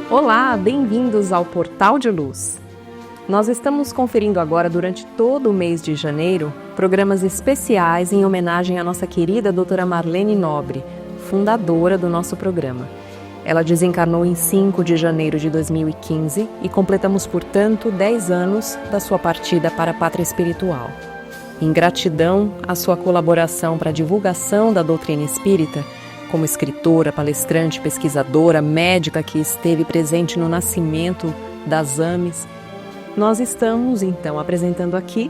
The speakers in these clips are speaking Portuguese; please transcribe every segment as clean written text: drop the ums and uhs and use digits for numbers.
Olá, bem-vindos ao Portal de Luz. Nós estamos conferindo agora, durante todo o mês de janeiro, programas especiais em homenagem à nossa querida doutora Marlene Nobre, fundadora do nosso programa. Ela desencarnou em 5 de janeiro de 2015 e completamos, portanto, 10 anos da sua partida para a pátria espiritual. Em gratidão à sua colaboração para a divulgação da doutrina espírita, como escritora, palestrante, pesquisadora, médica que esteve presente no nascimento das AMES, nós estamos, então, apresentando aqui,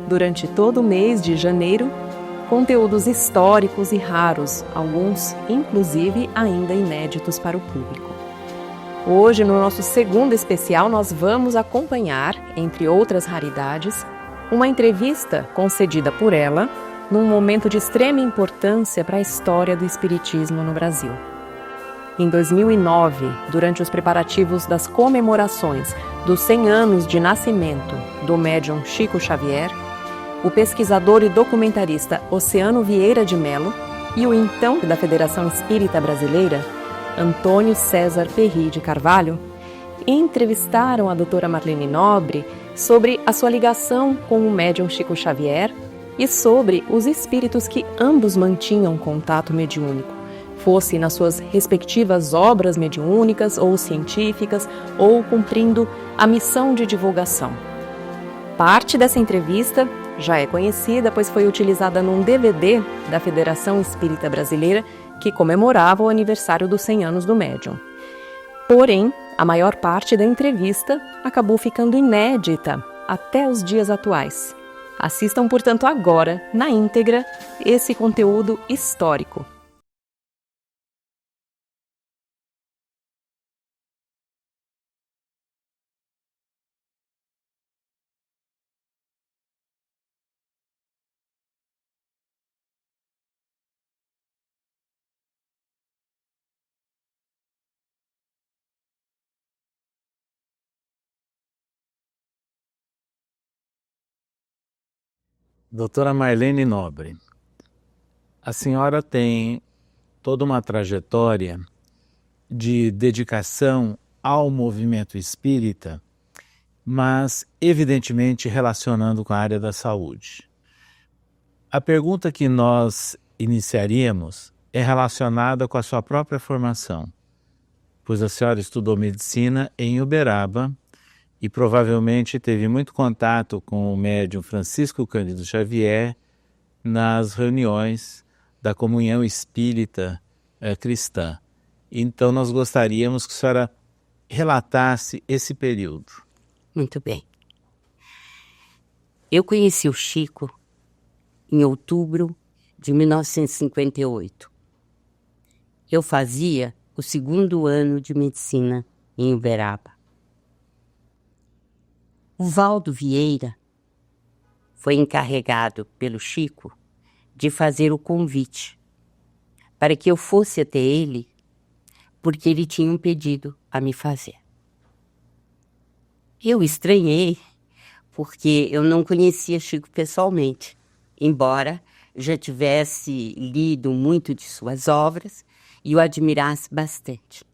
durante todo o mês de janeiro, conteúdos históricos e raros, alguns, inclusive, ainda inéditos para o público. Hoje, no nosso segundo especial, nós vamos acompanhar, entre outras raridades, uma entrevista concedida por ela, num momento de extrema importância para a história do espiritismo no Brasil. Em 2009, durante os preparativos das comemorações dos 100 anos de nascimento do médium Chico Xavier, o pesquisador e documentarista Oceano Vieira de Mello e o então da Federação Espírita Brasileira, Antônio César Perry de Carvalho, entrevistaram a doutora Marlene Nobre sobre a sua ligação com o médium Chico Xavier e sobre os espíritos que ambos mantinham contato mediúnico, fosse nas suas respectivas obras mediúnicas ou científicas, ou cumprindo a missão de divulgação. Parte dessa entrevista já é conhecida, pois foi utilizada num DVD da Federação Espírita Brasileira, que comemorava o aniversário dos 100 anos do médium. Porém, a maior parte da entrevista acabou ficando inédita até os dias atuais. Assistam, portanto, agora, na íntegra, esse conteúdo histórico. Doutora Marlene Nobre, a senhora tem toda uma trajetória de dedicação ao movimento espírita, mas evidentemente relacionando com a área da saúde. A pergunta que nós iniciaríamos é relacionada com a sua própria formação, pois a senhora estudou medicina em Uberaba e provavelmente teve muito contato com o médium Francisco Cândido Xavier nas reuniões da Comunhão Espírita Cristã. Então nós gostaríamos que a senhora relatasse esse período. Muito bem. Eu conheci o Chico em outubro de 1958. Eu fazia o 2º ano de medicina em Uberaba. O Valdo Vieira foi encarregado pelo Chico de fazer o convite para que eu fosse até ele, porque ele tinha um pedido a me fazer. Eu estranhei, porque eu não conhecia Chico pessoalmente, embora já tivesse lido muito de suas obras e o admirasse bastante,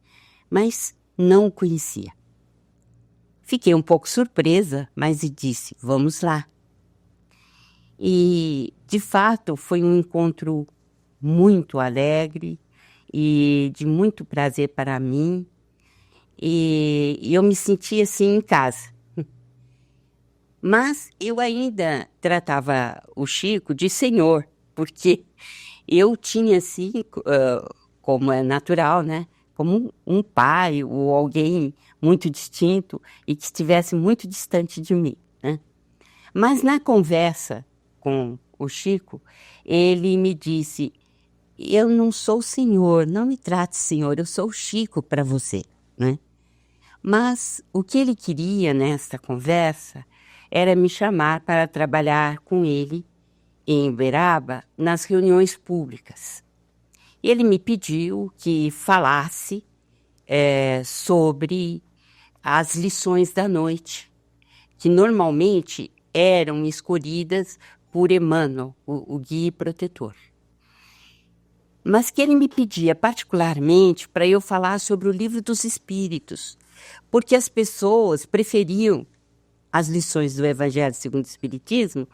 mas não o conhecia. Fiquei um pouco surpresa, mas disse, vamos lá. E, de fato, foi um encontro muito alegre e de muito prazer para mim. e eu me sentia assim em casa. Mas eu ainda tratava o Chico de senhor, porque eu tinha assim, como é natural, né? Como um pai ou alguém muito distinto e que estivesse muito distante de mim, né? Mas na conversa com o Chico, ele me disse: eu não sou o senhor, não me trate senhor, eu sou o Chico para você, né? Mas o que ele queria nessa conversa era me chamar para trabalhar com ele em Uberaba nas reuniões públicas. Ele me pediu que falasse sobre as lições da noite, que normalmente eram escolhidas por Emmanuel, o guia e protetor. Mas que ele me pedia particularmente para eu falar sobre o Livro dos Espíritos, porque as pessoas preferiam as lições do Evangelho segundo o Espiritismo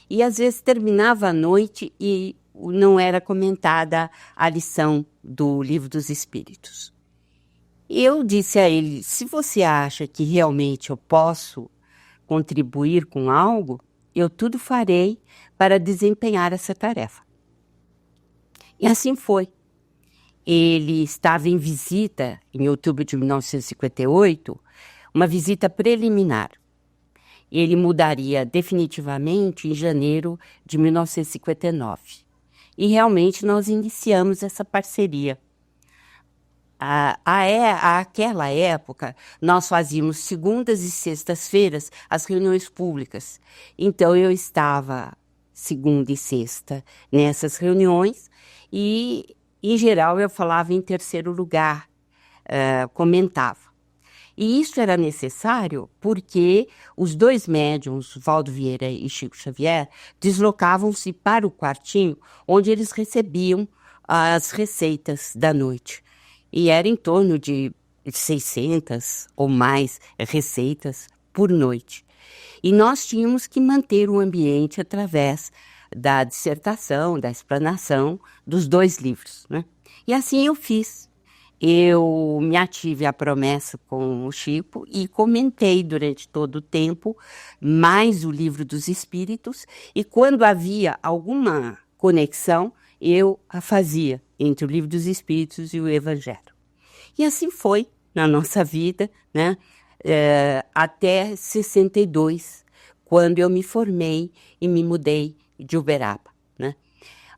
e às vezes terminava a noite e não era comentada a lição do Livro dos Espíritos. Eu disse a ele: se você acha que realmente eu posso contribuir com algo, eu tudo farei para desempenhar essa tarefa. E assim foi. Ele estava em visita, em outubro de 1958, uma visita preliminar. Ele mudaria definitivamente em janeiro de 1959. E realmente nós iniciamos essa parceria. Àquela época, nós fazíamos segundas e sextas-feiras as reuniões públicas. Então, eu estava segunda e sexta nessas reuniões e, em geral, eu falava em terceiro lugar, comentava. E isso era necessário porque os dois médiuns, Valdo Vieira e Chico Xavier, deslocavam-se para o quartinho onde eles recebiam as receitas da noite. E era em torno de 600 ou mais receitas por noite. E nós tínhamos que manter o ambiente através da dissertação, da explanação dos dois livros, né? E assim eu fiz. Eu me ative à promessa com o Chico e comentei durante todo o tempo mais o Livro dos Espíritos, e quando havia alguma conexão, eu a fazia entre o Livro dos Espíritos e o Evangelho. E assim foi na nossa vida, né? Até 62, quando eu me formei e me mudei de Uberaba, né?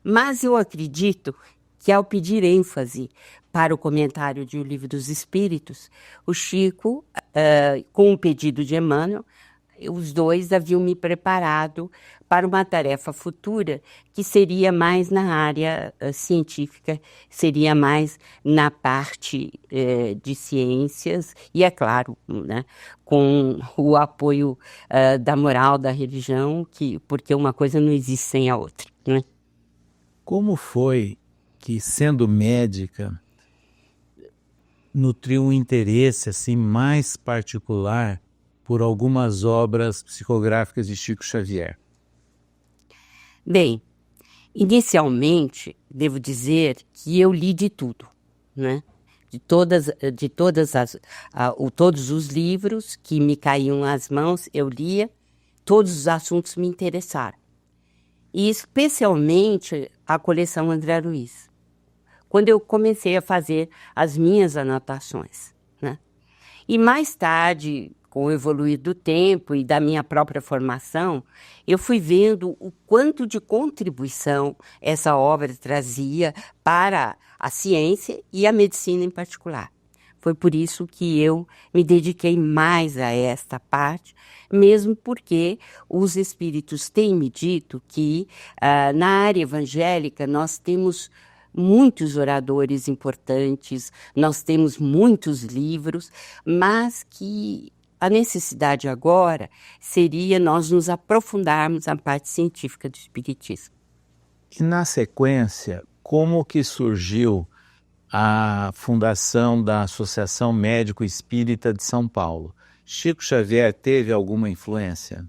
Mas eu acredito que, ao pedir ênfase para o comentário de O Livro dos Espíritos, o Chico, com o pedido de Emmanuel, os dois haviam me preparado para uma tarefa futura que seria mais na área científica, seria mais na parte de ciências e, é claro, né, com o apoio da moral, da religião, porque uma coisa não existe sem a outra, né? Como foi que, sendo médica, nutriu um interesse assim mais particular por algumas obras psicográficas de Chico Xavier? Bem, inicialmente, devo dizer que eu li de tudo, né? Todos os livros que me caíam às mãos, eu lia, todos os assuntos me interessaram. E especialmente a coleção André Luiz, quando eu comecei a fazer as minhas anotações, né? E mais tarde, com o evoluir do tempo e da minha própria formação, eu fui vendo o quanto de contribuição essa obra trazia para a ciência e a medicina em particular. Foi por isso que eu me dediquei mais a esta parte, mesmo porque os espíritos têm me dito que na área evangélica nós temos muitos oradores importantes, nós temos muitos livros, mas que a necessidade agora seria nós nos aprofundarmos na parte científica do espiritismo. E na sequência, como que surgiu a fundação da Associação Médico Espírita de São Paulo? Chico Xavier teve alguma influência?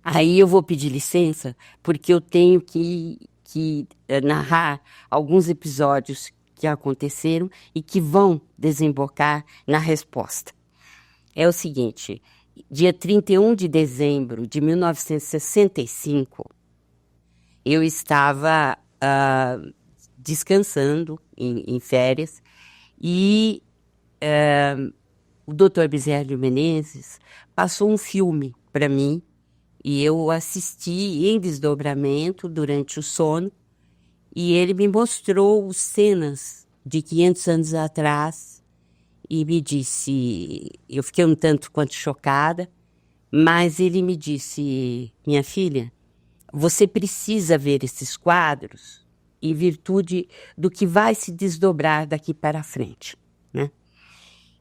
Aí eu vou pedir licença, porque eu tenho que narrar alguns episódios que aconteceram e que vão desembocar na resposta. É o seguinte, dia 31 de dezembro de 1965, eu estava descansando em férias e o Dr. Bezerra de Menezes passou um filme para mim e eu assisti em desdobramento durante o sono e ele me mostrou cenas de 500 anos atrás e me disse, eu fiquei um tanto quanto chocada, mas ele me disse, minha filha, você precisa ver esses quadros em virtude do que vai se desdobrar daqui para frente, né?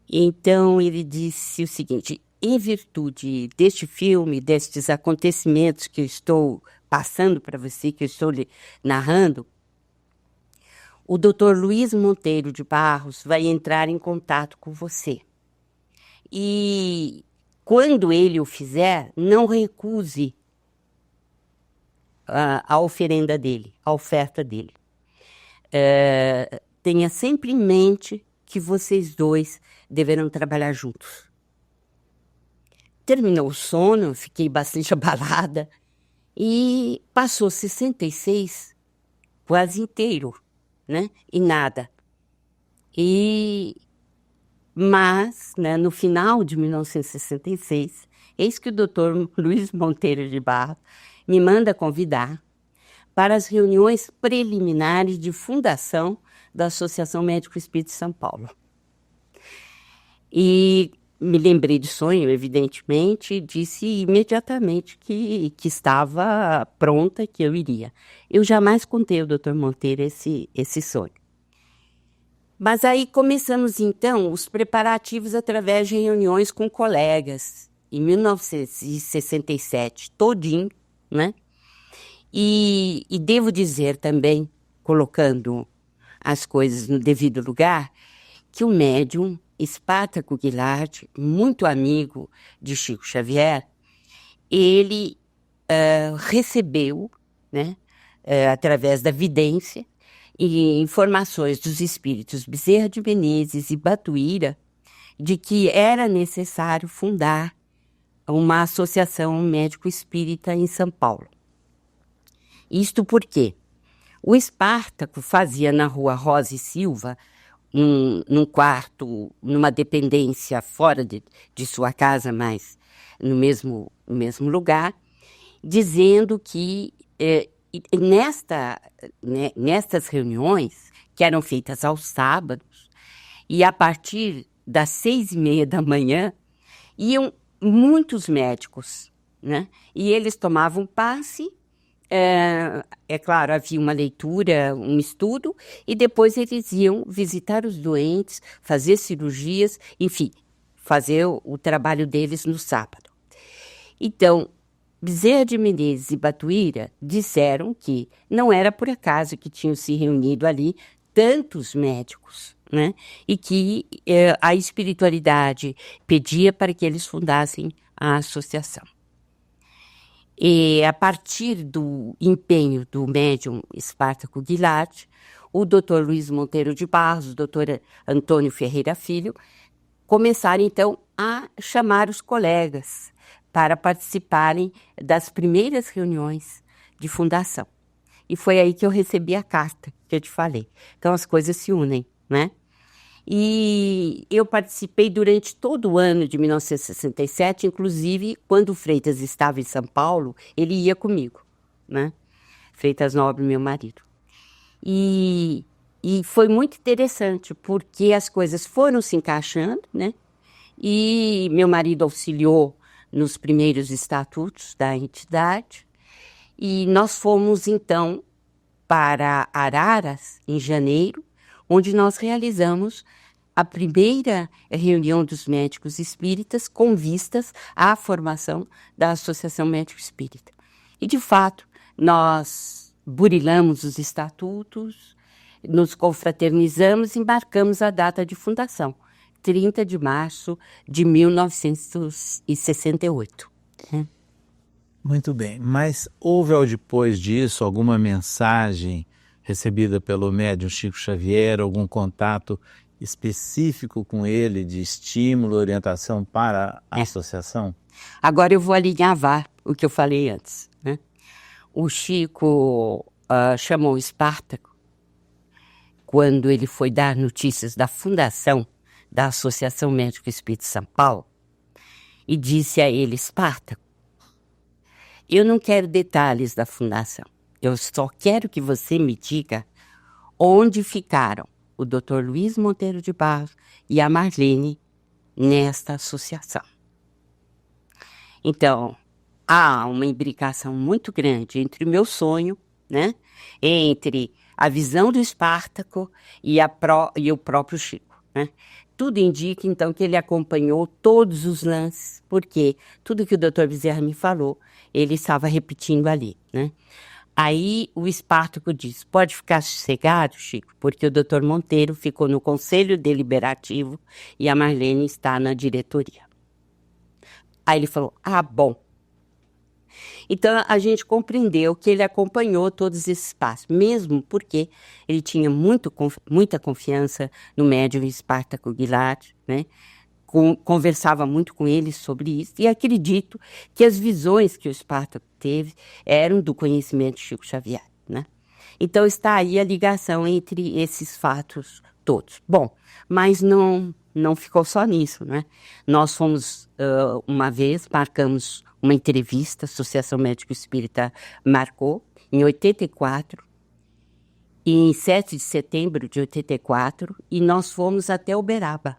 Então ele disse o seguinte, em virtude deste filme, destes acontecimentos que eu estou passando para você, que eu estou lhe narrando, o Dr. Luiz Monteiro de Barros vai entrar em contato com você. E quando ele o fizer, não recuse a oferenda dele, a oferta dele. Tenha sempre em mente que vocês dois deverão trabalhar juntos. Terminou o sono, fiquei bastante abalada e passou 66 quase inteiro, né? E nada. Mas, né, no final de 1966, eis que o Dr. Luiz Monteiro de Barros me manda convidar para as reuniões preliminares de fundação da Associação Médico Espírita de São Paulo. E me lembrei de sonho, evidentemente, e disse imediatamente que estava pronta, que eu iria. Eu jamais contei ao Dr. Monteiro esse sonho. Mas aí começamos, então, os preparativos através de reuniões com colegas, em 1967, todinho, né? E devo dizer também, colocando as coisas no devido lugar, que o médium Espartaco Guilard, muito amigo de Chico Xavier, ele recebeu, né, através da vidência, e informações dos espíritos Bezerra de Menezes e Batuíra, de que era necessário fundar uma associação médico-espírita em São Paulo. Isto porque o Espartaco fazia na rua Rosa e Silva, num quarto, numa dependência fora de sua casa, mas no mesmo lugar, dizendo que nestas reuniões, que eram feitas aos sábados, e a partir das 6:30 da manhã, iam muitos médicos, né? E eles tomavam passe. É claro, havia uma leitura, um estudo, e depois eles iam visitar os doentes, fazer cirurgias, enfim, fazer o trabalho deles no sábado. Então, Bezerra de Menezes e Batuíra disseram que não era por acaso que tinham se reunido ali tantos médicos, né? E que a espiritualidade pedia para que eles fundassem a associação. E a partir do empenho do médium Espartaco Guilard, o Dr. Luiz Monteiro de Barros, o Dr. Antônio Ferreira Filho, começaram então a chamar os colegas para participarem das primeiras reuniões de fundação. E foi aí que eu recebi a carta que eu te falei. Então as coisas se unem, né? E eu participei durante todo o ano de 1967, inclusive quando o Freitas estava em São Paulo, ele ia comigo, né? Freitas Nobre, meu marido. E foi muito interessante, porque as coisas foram se encaixando, né? E meu marido auxiliou nos primeiros estatutos da entidade. E nós fomos, então, para Araras, em janeiro, onde nós realizamos a primeira reunião dos médicos espíritas com vistas à formação da Associação Médico Espírita. E, de fato, nós burilamos os estatutos, nos confraternizamos e marcamos a data de fundação, 30 de março de 1968. Muito bem, mas houve ao depois disso alguma mensagem recebida pelo médium Chico Xavier, algum contato específico com ele, de estímulo, orientação para a associação? Agora eu vou alinhavar o que eu falei antes, né? O Chico chamou o Espartaco quando ele foi dar notícias da fundação da Associação Médico Espírita de São Paulo e disse a ele: Espartaco, eu não quero detalhes da fundação, eu só quero que você me diga onde ficaram o Dr. Luiz Monteiro de Barros e a Marlene nesta associação. Então, há uma imbricação muito grande entre o meu sonho, né, entre a visão do Espartaco e o próprio Chico, né? Tudo indica, então, que ele acompanhou todos os lances, porque tudo que o Dr. Bezerra me falou, ele estava repetindo ali, né? Aí o Espartaco disse: pode ficar sossegado, Chico, porque o Dr. Monteiro ficou no Conselho Deliberativo e a Marlene está na diretoria. Aí ele falou: ah, bom. Então a gente compreendeu que ele acompanhou todos esses passos, mesmo porque ele tinha muita confiança no médium Espartaco Guilherme, né? Conversava muito com ele sobre isso, e acredito que as visões que o Espartaco teve eram do conhecimento de Chico Xavier, né? Então está aí a ligação entre esses fatos todos. Bom, mas não ficou só nisso, né? Nós fomos, uma vez, marcamos uma entrevista, a Associação Médico Espírita marcou, em 84, e em 7 de setembro de 84, e nós fomos até Uberaba.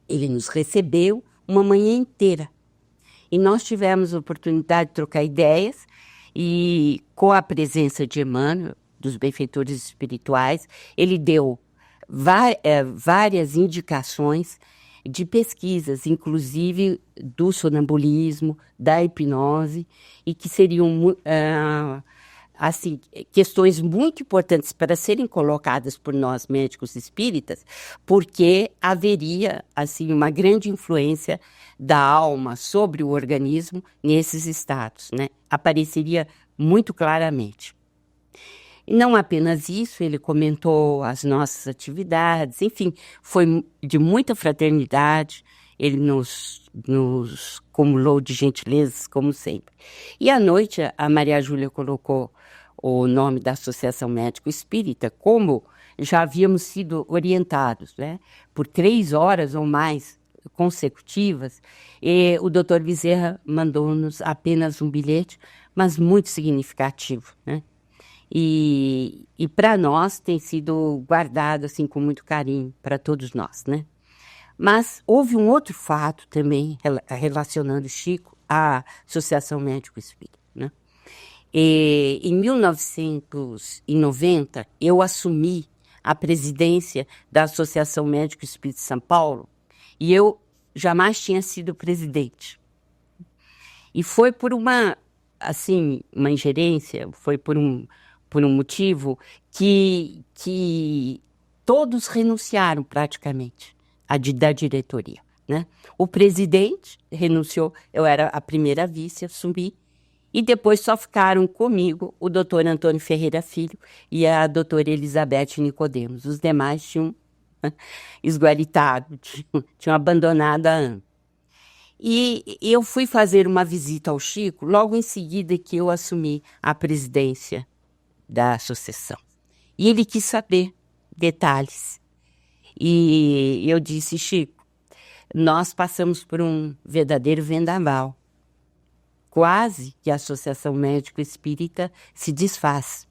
Ele nos recebeu uma manhã inteira. E nós tivemos a oportunidade de trocar ideias e, com a presença de Emmanuel, dos benfeitores espirituais, ele deu várias indicações de pesquisas, inclusive do sonambulismo, da hipnose, e que seriam assim, questões muito importantes para serem colocadas por nós médicos espíritas, porque haveria assim uma grande influência da alma sobre o organismo nesses estados, né? Apareceria muito claramente. E não apenas isso, ele comentou as nossas atividades, enfim, foi de muita fraternidade, ele nos cumulou de gentilezas, como sempre. E à noite, a Maria Júlia colocou o nome da Associação Médico Espírita, como já havíamos sido orientados, né, por 3 horas ou mais consecutivas, e o Dr. Bezerra mandou-nos apenas um bilhete, mas muito significativo, né? E para nós tem sido guardado assim com muito carinho, para todos nós, né? Mas houve um outro fato também relacionando Chico à Associação Médico Espírita, né? E, em 1990, eu assumi a presidência da Associação Médico Espírita de São Paulo e eu jamais tinha sido presidente. E foi por uma ingerência, foi por um motivo que todos renunciaram praticamente da diretoria, né? O presidente renunciou, eu era a primeira vice, assumi, e depois só ficaram comigo o doutor Antônio Ferreira Filho e a doutora Elizabeth Nicodemos. Os demais tinham esguaritado, tinham abandonado a AME. E eu fui fazer uma visita ao Chico logo em seguida que eu assumi a presidência da associação. E ele quis saber detalhes. E eu disse: Chico, nós passamos por um verdadeiro vendaval. Quase que a Associação Médico Espírita se desfaz.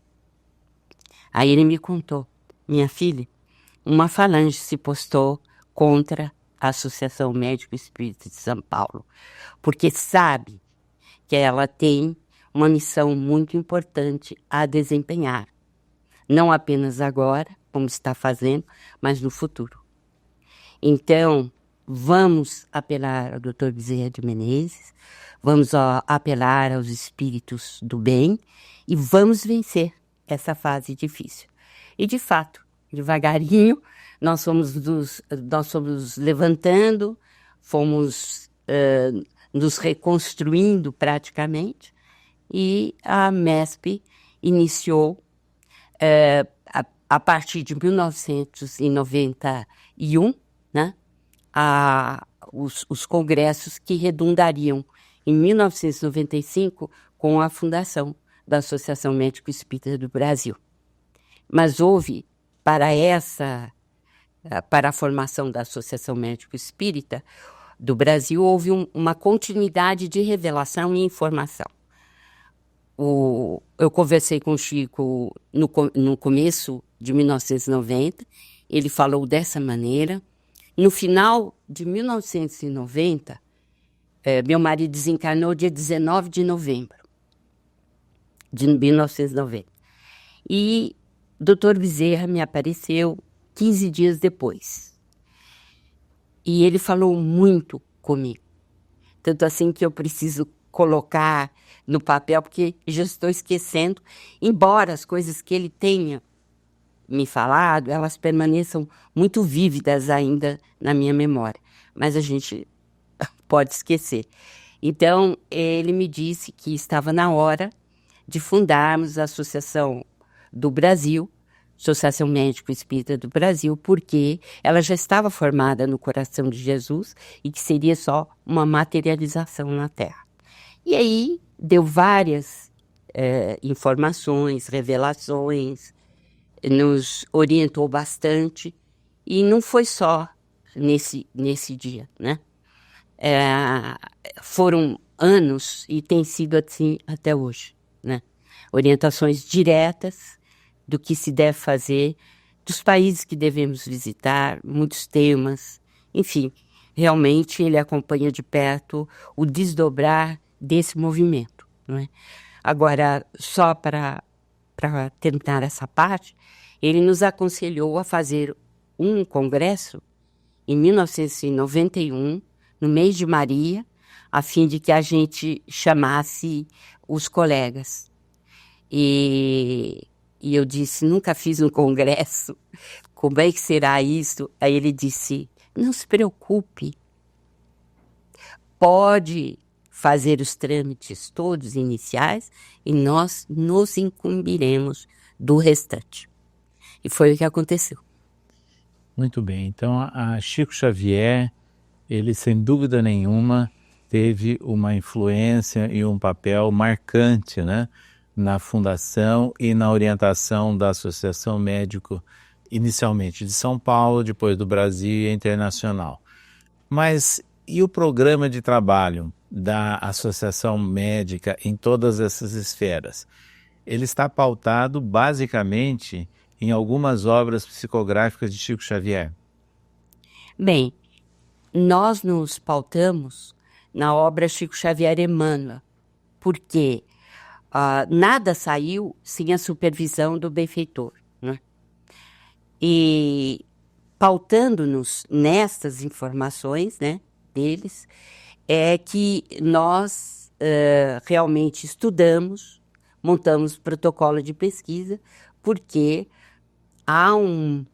Aí ele me contou: minha filha, uma falange se postou contra a Associação Médico Espírita de São Paulo, porque sabe que ela tem uma missão muito importante a desempenhar. Não apenas agora, como está fazendo, mas no futuro. Então, vamos apelar ao Dr. Bezerra de Menezes, vamos apelar aos espíritos do bem e vamos vencer essa fase difícil. E, de fato, devagarinho, nós fomos levantando, fomos nos reconstruindo praticamente, e a MESP iniciou A partir de 1991, né, os congressos que redundariam em 1995 com a fundação da Associação Médico Espírita do Brasil. Mas houve, para a formação da Associação Médico Espírita do Brasil, houve uma continuidade de revelação e informação. Eu conversei com o Chico no começo de 1990, ele falou dessa maneira. No final de 1990, meu marido desencarnou dia 19 de novembro de 1990. E o Dr. Bezerra me apareceu 15 dias depois. E ele falou muito comigo. Tanto assim que eu preciso colocar no papel, porque já estou esquecendo, embora as coisas que ele tenha me falado, elas permaneçam muito vívidas ainda na minha memória. Mas a gente pode esquecer. Então, ele me disse que estava na hora de fundarmos a Associação do Brasil, Associação Médico Espírita do Brasil, porque ela já estava formada no coração de Jesus e que seria só uma materialização na Terra. E aí deu várias informações, revelações, nos orientou bastante, e não foi só nesse dia, né? Foram anos e tem sido assim até hoje, né? Orientações diretas do que se deve fazer, dos países que devemos visitar, muitos temas, enfim, realmente ele acompanha de perto o desdobrar desse movimento, não é? Agora, só para terminar essa parte, ele nos aconselhou a fazer um congresso em 1991, no mês de Maria, a fim de que a gente chamasse os colegas. E eu disse, nunca fiz um congresso, como é que será isso? Aí ele disse, não se preocupe, pode fazer os trâmites todos iniciais e nós nos incumbiremos do restante. E foi o que aconteceu. Muito bem, então a Chico Xavier, ele sem dúvida nenhuma teve uma influência e um papel marcante, né, na fundação e na orientação da Associação Médico, inicialmente de São Paulo, depois do Brasil e internacional. Mas e o programa de trabalho da Associação Médica em todas essas esferas? Ele está pautado basicamente em algumas obras psicográficas de Chico Xavier. Bem, nós nos pautamos na obra Chico Xavier Emmanuel, porque nada saiu sem a supervisão do benfeitor, né? E pautando-nos nestas informações, né, deles, é que nós realmente estudamos, montamos protocolo de pesquisa, porque há um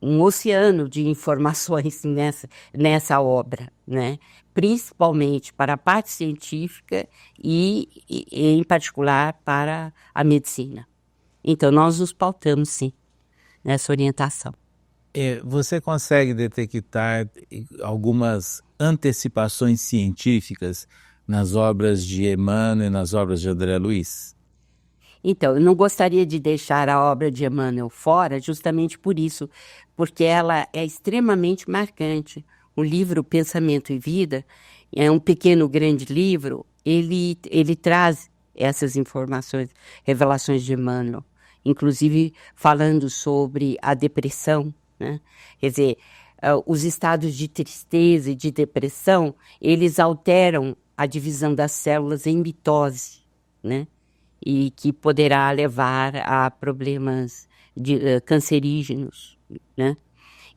oceano de informações nessa obra, né? Principalmente para a parte científica e, em particular, para a medicina. Então, nós nos pautamos, sim, nessa orientação. Você consegue detectar algumas antecipações científicas nas obras de Emmanuel e nas obras de André Luiz? Então, eu não gostaria de deixar a obra de Emmanuel fora justamente por isso, porque ela é extremamente marcante. O livro Pensamento e Vida é um pequeno, grande livro, ele traz essas informações, revelações de Emmanuel, inclusive falando sobre a depressão, né? Quer dizer, os estados de tristeza e de depressão, eles alteram a divisão das células em mitose, né? E que poderá levar a problemas cancerígenos, né?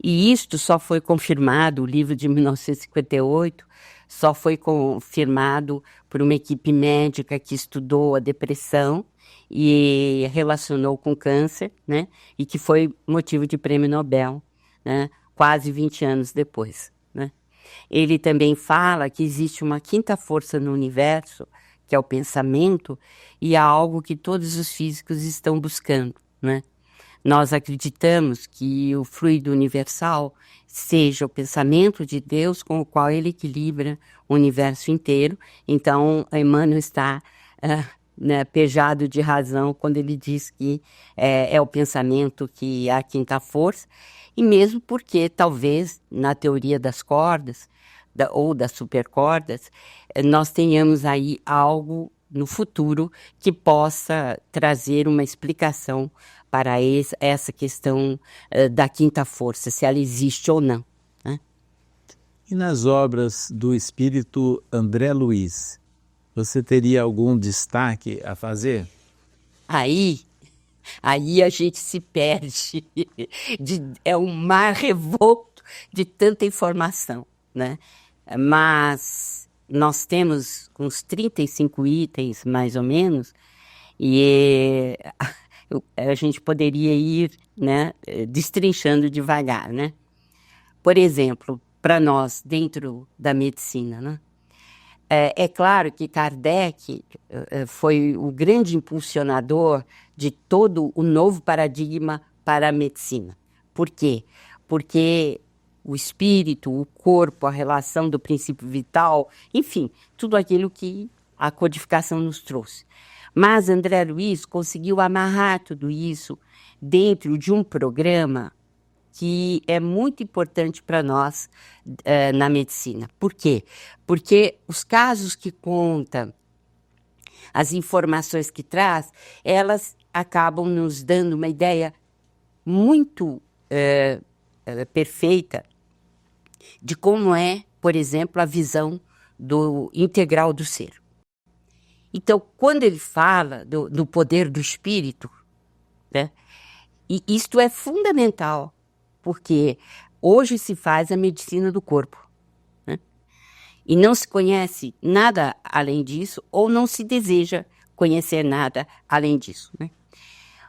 E isto só foi confirmado, o livro de 1958, só foi confirmado por uma equipe médica que estudou a depressão e relacionou com câncer, né? E que foi motivo de prêmio Nobel, né? Quase 20 anos depois, né? Ele também fala que existe uma quinta força no universo, que é o pensamento, e é algo que todos os físicos estão buscando, né? Nós acreditamos que o fluido universal seja o pensamento de Deus com o qual ele equilibra o universo inteiro. Então, Emmanuel está pejado de razão quando ele diz que é o pensamento que é a quinta força, e mesmo porque talvez na teoria das cordas ou das supercordas nós tenhamos aí algo no futuro que possa trazer uma explicação para essa questão da quinta força, se ela existe ou não, né? E nas obras do espírito André Luiz, você teria algum destaque a fazer? Aí a gente se perde, é um mar revolto de tanta informação, né? Mas nós temos uns 35 itens, mais ou menos, e a gente poderia ir, né, destrinchando devagar, né? Por exemplo, para nós, dentro da medicina, né? É claro que Kardec foi o grande impulsionador de todo o novo paradigma para a medicina. Por quê? Porque o espírito, o corpo, a relação do princípio vital, enfim, tudo aquilo que a codificação nos trouxe. Mas André Luiz conseguiu amarrar tudo isso dentro de um programa que é muito importante para nós na medicina. Por quê? Porque os casos que conta, as informações que traz, elas acabam nos dando uma ideia muito perfeita de como é, por exemplo, a visão do integral do ser. Então, quando ele fala do poder do espírito, né, e isto é fundamental, porque hoje se faz a medicina do corpo, né? E não se conhece nada além disso, ou não se deseja conhecer nada além disso, né?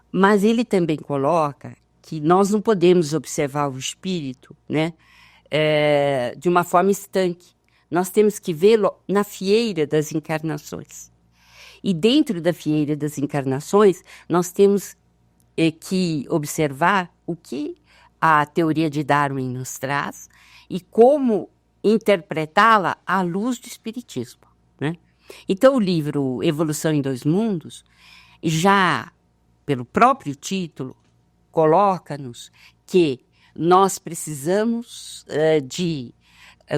Mas ele também coloca que nós não podemos observar o espírito, né, de uma forma estanque. Nós temos que vê-lo na fieira das encarnações. E dentro da fieira das encarnações, nós temos que observar o que a teoria de Darwin nos traz e como interpretá-la à luz do espiritismo, né? Então o livro Evolução em Dois Mundos, já pelo próprio título, coloca-nos que nós precisamos de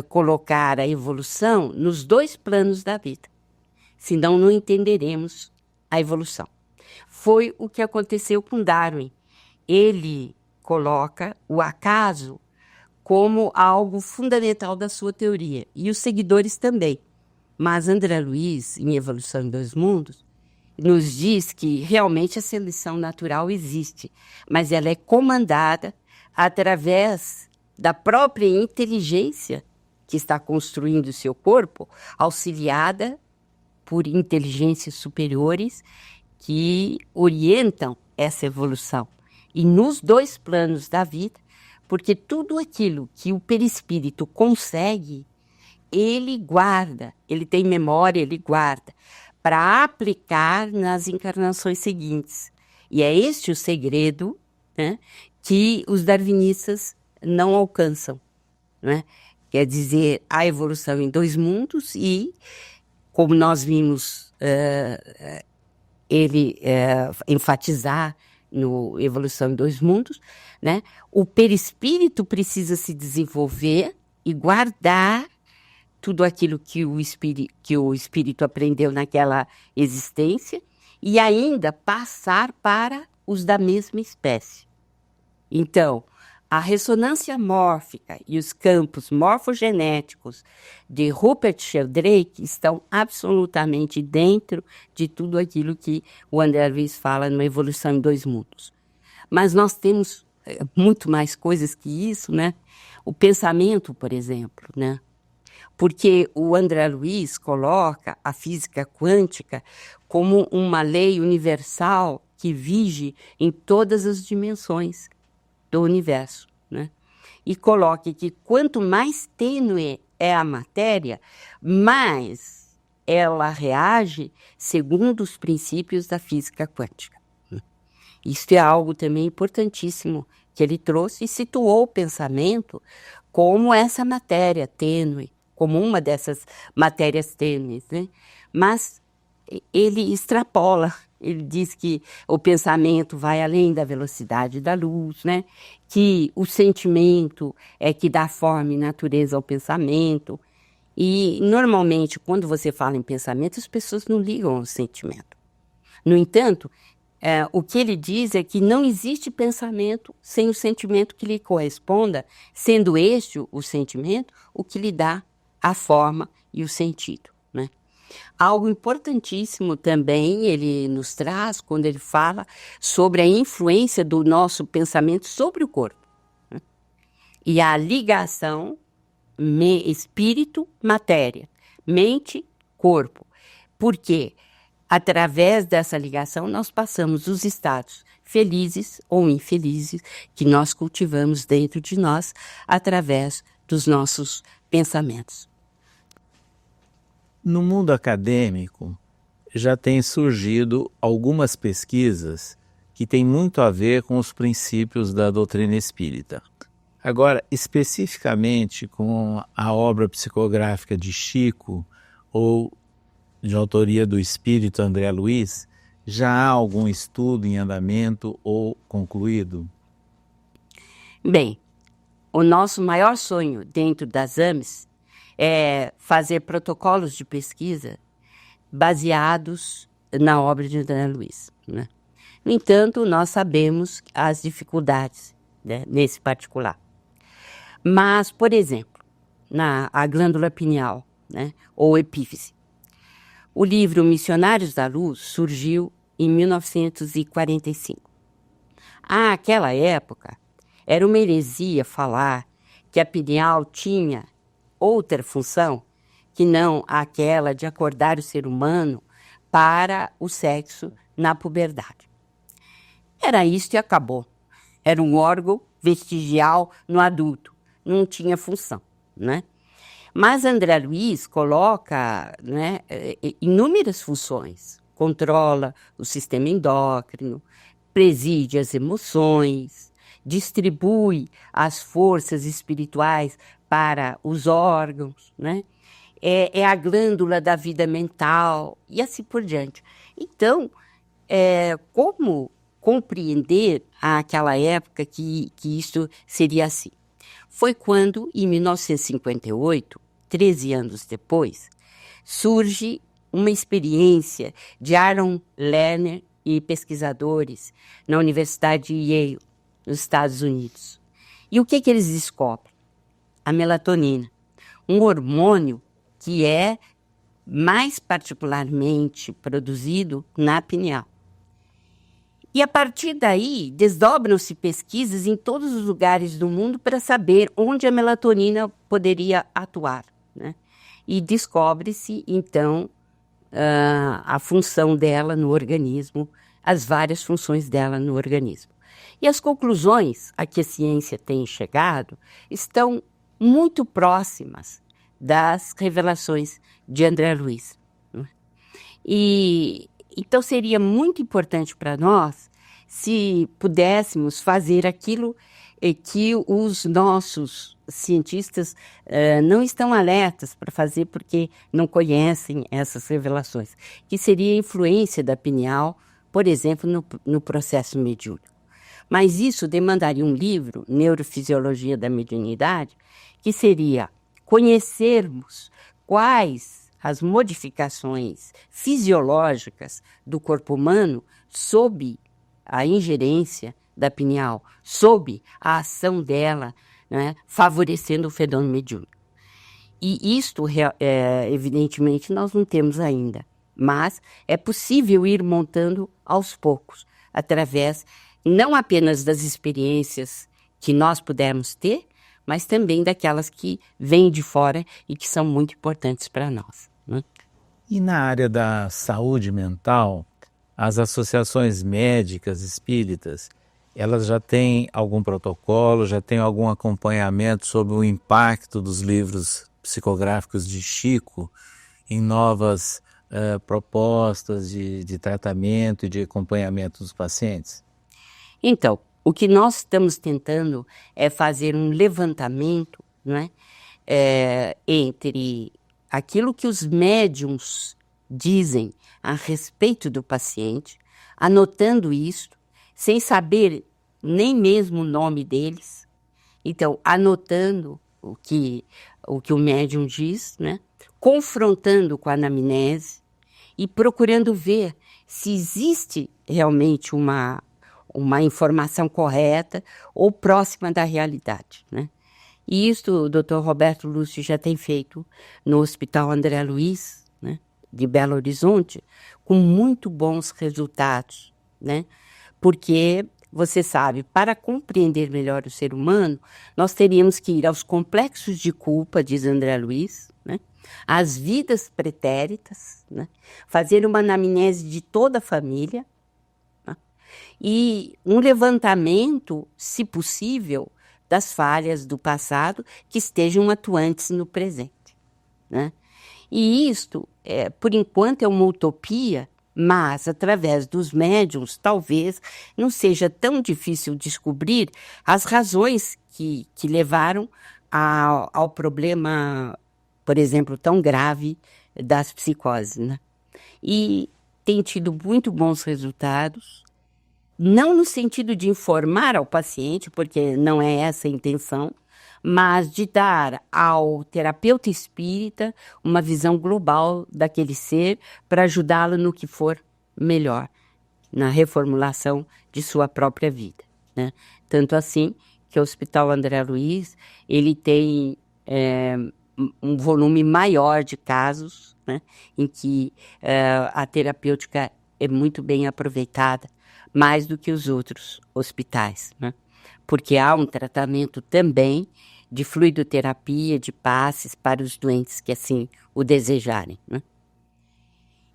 colocar a evolução nos dois planos da vida, senão não entenderemos a evolução. Foi o que aconteceu com Darwin. Ele coloca o acaso como algo fundamental da sua teoria, e os seguidores também. Mas André Luiz, em Evolução em Dois Mundos, nos diz que realmente a seleção natural existe, mas ela é comandada através da própria inteligência que está construindo o seu corpo, auxiliada por inteligências superiores que orientam essa evolução. E nos dois planos da vida, porque tudo aquilo que o perispírito consegue, ele guarda, ele tem memória, ele guarda, para aplicar nas encarnações seguintes. E é este o segredo, né, que os darwinistas não alcançam, né? Quer dizer, a evolução em dois mundos e, como nós vimos ele enfatizar no Evolução em Dois Mundos, né, o perispírito precisa se desenvolver e guardar tudo aquilo que o espírito aprendeu naquela existência e ainda passar para os da mesma espécie. Então, a ressonância mórfica e os campos morfogenéticos de Rupert Sheldrake estão absolutamente dentro de tudo aquilo que o André Luiz fala no Evolução em Dois Mundos. Mas nós temos muito mais coisas que isso, né? O pensamento, por exemplo, né? Porque o André Luiz coloca a física quântica como uma lei universal que vige em todas as dimensões do universo, né? E coloque que quanto mais tênue é a matéria, mais ela reage segundo os princípios da física quântica. Isso é algo também importantíssimo que ele trouxe e situou o pensamento como essa matéria tênue, como uma dessas matérias tênues, né? Mas ele extrapola, ele diz que o pensamento vai além da velocidade da luz, né? Que o sentimento é que dá forma e natureza ao pensamento. E, normalmente, quando você fala em pensamento, as pessoas não ligam ao sentimento. No entanto, o que ele diz é que não existe pensamento sem o sentimento que lhe corresponda, sendo este o sentimento o que lhe dá a forma e o sentido, né? Algo importantíssimo também ele nos traz quando ele fala sobre a influência do nosso pensamento sobre o corpo, né? E a ligação espírito-matéria, mente-corpo. Por quê? Através dessa ligação, nós passamos os estados felizes ou infelizes que nós cultivamos dentro de nós através dos nossos pensamentos. No mundo acadêmico, já têm surgido algumas pesquisas que têm muito a ver com os princípios da doutrina espírita. Agora, especificamente com a obra psicográfica de Chico ou de autoria do espírito André Luiz, já há algum estudo em andamento ou concluído? Bem, o nosso maior sonho dentro das AMES é fazer protocolos de pesquisa baseados na obra de André Luiz, né? No entanto, nós sabemos as dificuldades, né, nesse particular. Mas, por exemplo, a glândula pineal, né, ou epífise, o livro Missionários da Luz surgiu em 1945. Àquela época, era uma heresia falar que a pineal tinha outra função que não aquela de acordar o ser humano para o sexo na puberdade. Era isso e acabou. Era um órgão vestigial no adulto, não tinha função, né? Mas André Luiz coloca, né, inúmeras funções. Controla o sistema endócrino, preside as emoções, distribui as forças espirituais para os órgãos, né? É a glândula da vida mental e assim por diante. Então, como compreender àquela época que isso seria assim? Foi quando, em 1958, 13 anos depois, surge uma experiência de Aaron Lerner e pesquisadores na Universidade de Yale, nos Estados Unidos. E o que eles descobrem? A melatonina, um hormônio que é mais particularmente produzido na pineal. E a partir daí, desdobram-se pesquisas em todos os lugares do mundo para saber onde a melatonina poderia atuar, né? E descobre-se, então, a função dela no organismo, as várias funções dela no organismo. E as conclusões a que a ciência tem chegado estão muito próximas das revelações de André Luiz, né? E então seria muito importante para nós se pudéssemos fazer aquilo que os nossos cientistas não estão alertas para fazer porque não conhecem essas revelações, que seria a influência da pineal, por exemplo, no processo mediúnico. Mas isso demandaria um livro, Neurofisiologia da Mediunidade, que seria conhecermos quais as modificações fisiológicas do corpo humano sob a ingerência da pineal, sob a ação dela, né, favorecendo o fenômeno mediúnico. E isto, evidentemente, nós não temos ainda, mas é possível ir montando aos poucos, através não apenas das experiências que nós pudermos ter, mas também daquelas que vêm de fora e que são muito importantes para nós, né? E na área da saúde mental, as associações médicas espíritas, elas já têm algum protocolo, já têm algum acompanhamento sobre o impacto dos livros psicográficos de Chico em novas propostas de tratamento e de acompanhamento dos pacientes? Então, o que nós estamos tentando é fazer um levantamento, né, entre aquilo que os médiums dizem a respeito do paciente, anotando isso, sem saber nem mesmo o nome deles. Então, anotando o que o médium diz, né, confrontando com a anamnese e procurando ver se existe realmente uma informação correta ou próxima da realidade, né? E isso o Dr. Roberto Lúcio já tem feito no Hospital André Luiz, né, de Belo Horizonte, com muito bons resultados, né? Porque, você sabe, para compreender melhor o ser humano, nós teríamos que ir aos complexos de culpa, diz André Luiz, né? Às vidas pretéritas, né? Fazer uma anamnese de toda a família, né? E um levantamento, se possível, das falhas do passado que estejam atuantes no presente, né? E isto, por enquanto, é uma utopia, mas através dos médiuns, talvez não seja tão difícil descobrir as razões que levaram ao problema, por exemplo, tão grave das psicoses, né? E tem tido muito bons resultados. Não no sentido de informar ao paciente, porque não é essa a intenção, mas de dar ao terapeuta espírita uma visão global daquele ser para ajudá-lo no que for melhor, na reformulação de sua própria vida, né? Tanto assim que o Hospital André Luiz, ele tem um volume maior de casos, né, em que a terapêutica é muito bem aproveitada, mais do que os outros hospitais, né? Porque há um tratamento também de fluidoterapia, de passes para os doentes que assim o desejarem, né?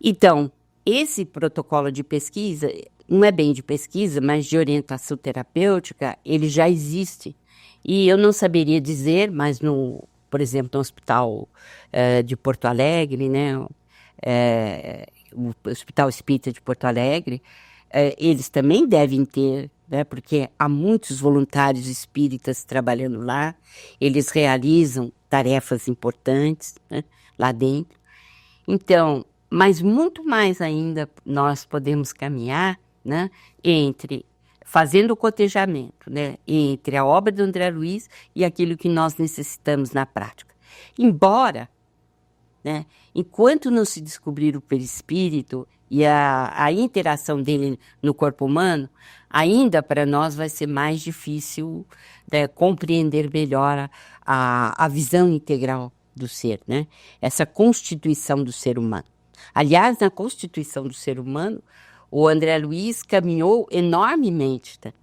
Então, esse protocolo de pesquisa, não é bem de pesquisa, mas de orientação terapêutica, ele já existe. E eu não saberia dizer, mas por exemplo, no Hospital de Porto Alegre, né, o Hospital Espírita de Porto Alegre, eles também devem ter, né, porque há muitos voluntários espíritas trabalhando lá, eles realizam tarefas importantes, né, lá dentro. Então, mas muito mais ainda nós podemos caminhar, né, fazendo o cotejamento, né, entre a obra do André Luiz e aquilo que nós necessitamos na prática. Embora, né, enquanto não se descobrir o perispírito e a interação dele no corpo humano, ainda para nós vai ser mais difícil, né, compreender melhor a visão integral do ser, né? Essa constituição do ser humano. Aliás, na constituição do ser humano, o André Luiz caminhou enormemente, tá?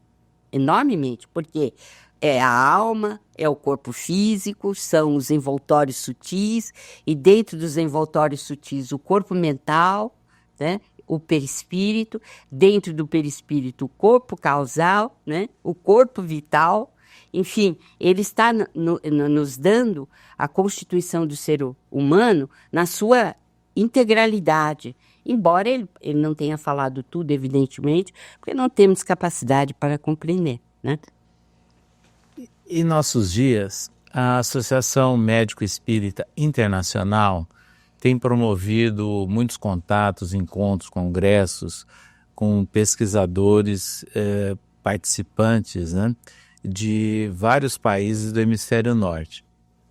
Enormemente, porque é a alma, é o corpo físico, são os envoltórios sutis, e dentro dos envoltórios sutis o corpo mental, né? O perispírito, dentro do perispírito o corpo causal, né? O corpo vital. Enfim, ele está nos dando a constituição do ser humano na sua integralidade, embora ele não tenha falado tudo, evidentemente, porque não temos capacidade para compreender, né? Em nossos dias, a Associação Médico Espírita Internacional tem promovido muitos contatos, encontros, congressos com pesquisadores participantes, né, de vários países do hemisfério norte.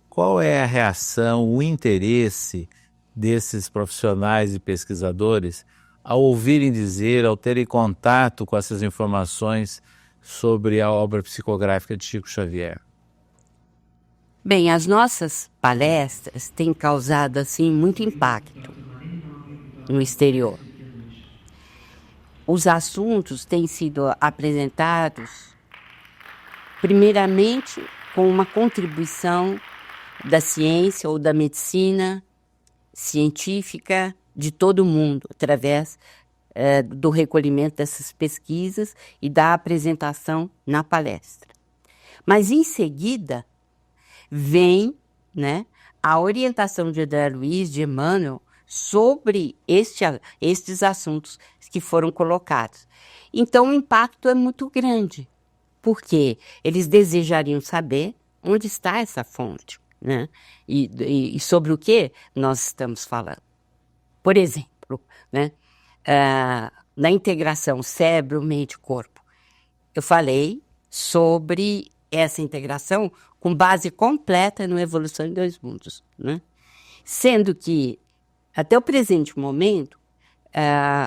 Qual é a reação, o interesse desses profissionais e pesquisadores ao ouvirem dizer, ao terem contato com essas informações sobre a obra psicográfica de Chico Xavier? Bem, as nossas palestras têm causado, assim, muito impacto no exterior. Os assuntos têm sido apresentados, primeiramente, com uma contribuição da ciência ou da medicina científica de todo o mundo, através do recolhimento dessas pesquisas e da apresentação na palestra. Mas, em seguida, vem, né, a orientação de André Luiz, de Emmanuel, sobre estes assuntos que foram colocados. Então, o impacto é muito grande, porque eles desejariam saber onde está essa fonte, né? E sobre o que nós estamos falando. Por exemplo, né? Na integração cérebro, mente, corpo, eu falei sobre essa integração com base completa no Evolução em Dois Mundos, né? Sendo que, até o presente momento,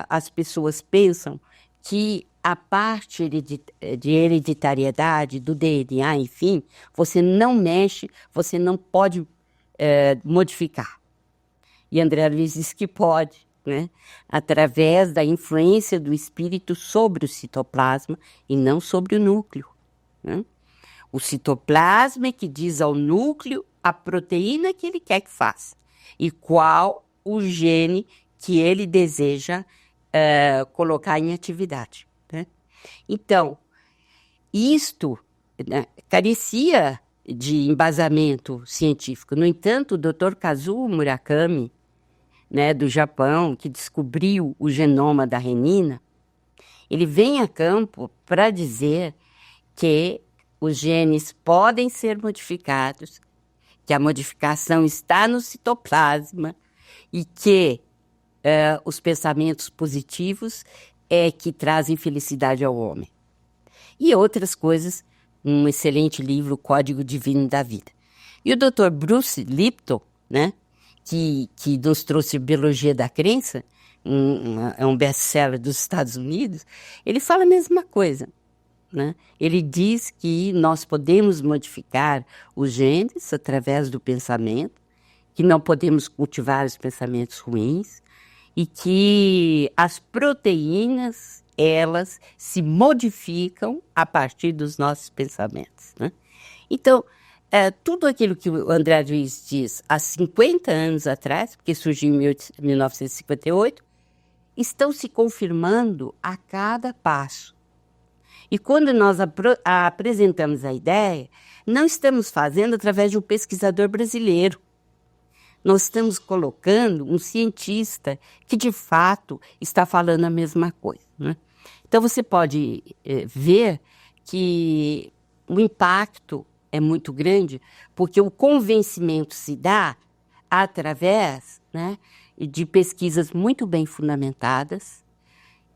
as pessoas pensam que a parte de hereditariedade, do DNA, enfim, você não mexe, você não pode modificar. E André Luiz diz que pode, né? Através da influência do espírito sobre o citoplasma e não sobre o núcleo, né? O citoplasma é que diz ao núcleo a proteína que ele quer que faça e qual o gene que ele deseja colocar em atividade, né? Então, isto, né, carecia de embasamento científico. No entanto, o Dr. Kazuo Murakami, né, do Japão, que descobriu o genoma da renina, ele vem a campo para dizer que os genes podem ser modificados, que a modificação está no citoplasma e que os pensamentos positivos é que trazem felicidade ao homem. E outras coisas, um excelente livro, Código Divino da Vida. E o Dr. Bruce Lipton, né, que nos trouxe Biologia da Crença, é um best-seller dos Estados Unidos, ele fala a mesma coisa, né? Ele diz que nós podemos modificar os genes através do pensamento, que não podemos cultivar os pensamentos ruins e que as proteínas, elas se modificam a partir dos nossos pensamentos, né? Então, tudo aquilo que o André Luiz diz há 50 anos atrás, porque surgiu em 1958, estão se confirmando a cada passo. E quando nós apresentamos a ideia, não estamos fazendo através de um pesquisador brasileiro. Nós estamos colocando um cientista que, de fato, está falando a mesma coisa, né? Então, você pode ver que o impacto é muito grande, porque o convencimento se dá através, né, de pesquisas muito bem fundamentadas,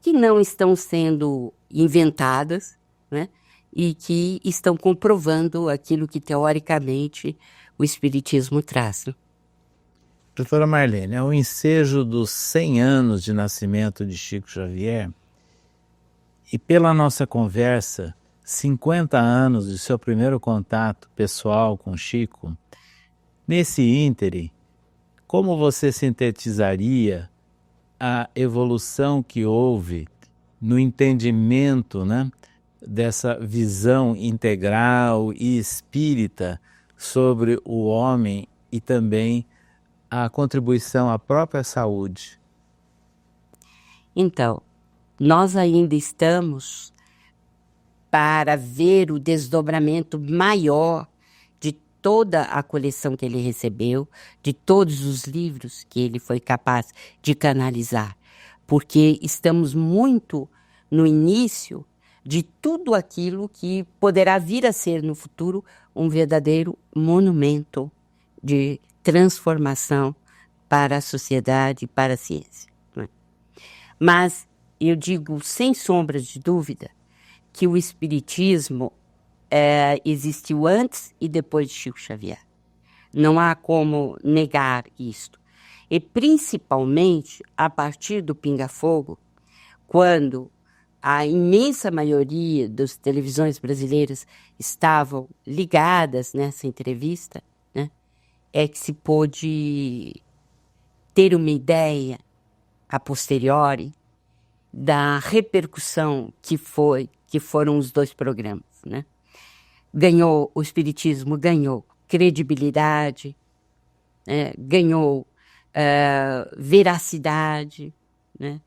que não estão sendo inventadas, né, e que estão comprovando aquilo que, teoricamente, o Espiritismo traz, né? Doutora Marlene, é o ensejo dos 100 anos de nascimento de Chico Xavier e pela nossa conversa, 50 anos de seu primeiro contato pessoal com Chico. Nesse íntere, como você sintetizaria a evolução que houve no entendimento, né, dessa visão integral e espírita sobre o homem e também a contribuição à própria saúde? Então, nós ainda estamos para ver o desdobramento maior de toda a coleção que ele recebeu, de todos os livros que ele foi capaz de canalizar, porque estamos muito no início de tudo aquilo que poderá vir a ser no futuro um verdadeiro monumento de transformação para a sociedade e para a ciência, né? Mas eu digo sem sombras de dúvida que o Espiritismo existiu antes e depois de Chico Xavier. Não há como negar isto. E principalmente a partir do Pinga Fogo, quando a imensa maioria das televisões brasileiras estavam ligadas nessa entrevista, né, é que se pôde ter uma ideia a posteriori da repercussão que foram os dois programas, né? O Espiritismo ganhou credibilidade, ganhou veracidade, né?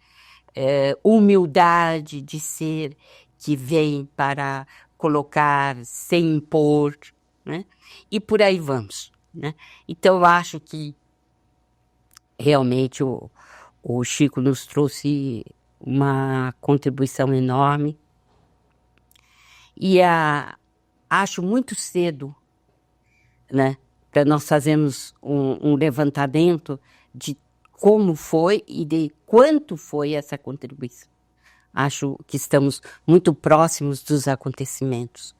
Humildade de ser, que vem para colocar sem impor, né? E por aí vamos, né? Então eu acho que realmente o Chico nos trouxe uma contribuição enorme. E acho muito cedo, né, para nós fazermos um levantamento de como foi e de quanto foi essa contribuição. Acho que estamos muito próximos dos acontecimentos.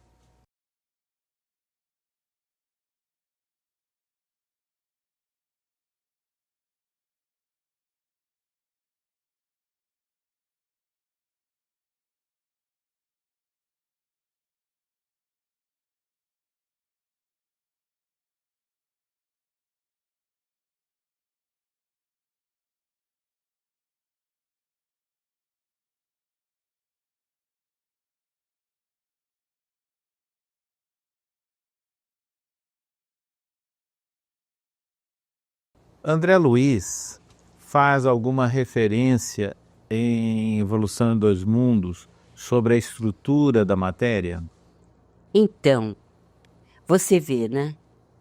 André Luiz faz alguma referência em Evolução em Dois Mundos sobre a estrutura da matéria? Então, você vê, né,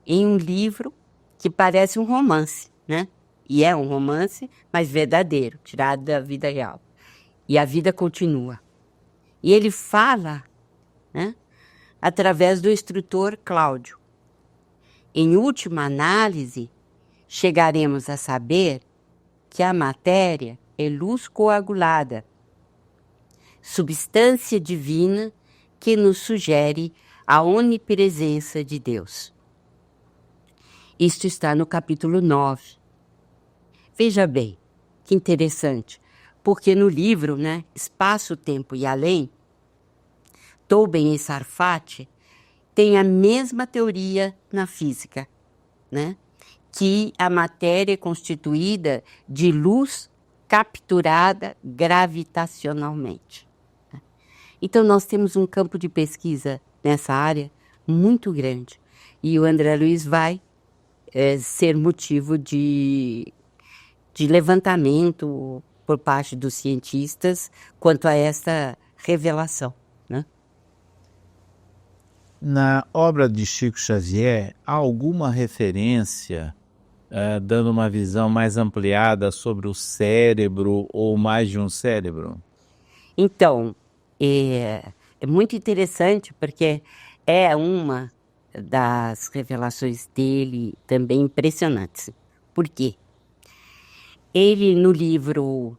em um livro que parece um romance, né? E é um romance, mas verdadeiro, tirado da vida real. E a vida continua. E ele fala, né, através do instrutor Cláudio. Em última análise, chegaremos a saber que a matéria é luz coagulada, substância divina que nos sugere a onipresença de Deus. Isto está no capítulo 9. Veja bem, que interessante, porque no livro, né, Espaço, Tempo e Além, Tobin e Sarfati têm a mesma teoria na física, né? Que a matéria é constituída de luz capturada gravitacionalmente. Então, nós temos um campo de pesquisa nessa área muito grande. E o André Luiz vai ser motivo de levantamento por parte dos cientistas quanto a esta revelação, né? Na obra de Chico Xavier, há alguma referência dando uma visão mais ampliada sobre o cérebro ou mais de um cérebro? Então, é muito interessante porque é uma das revelações dele também impressionantes. Por quê? Ele, no livro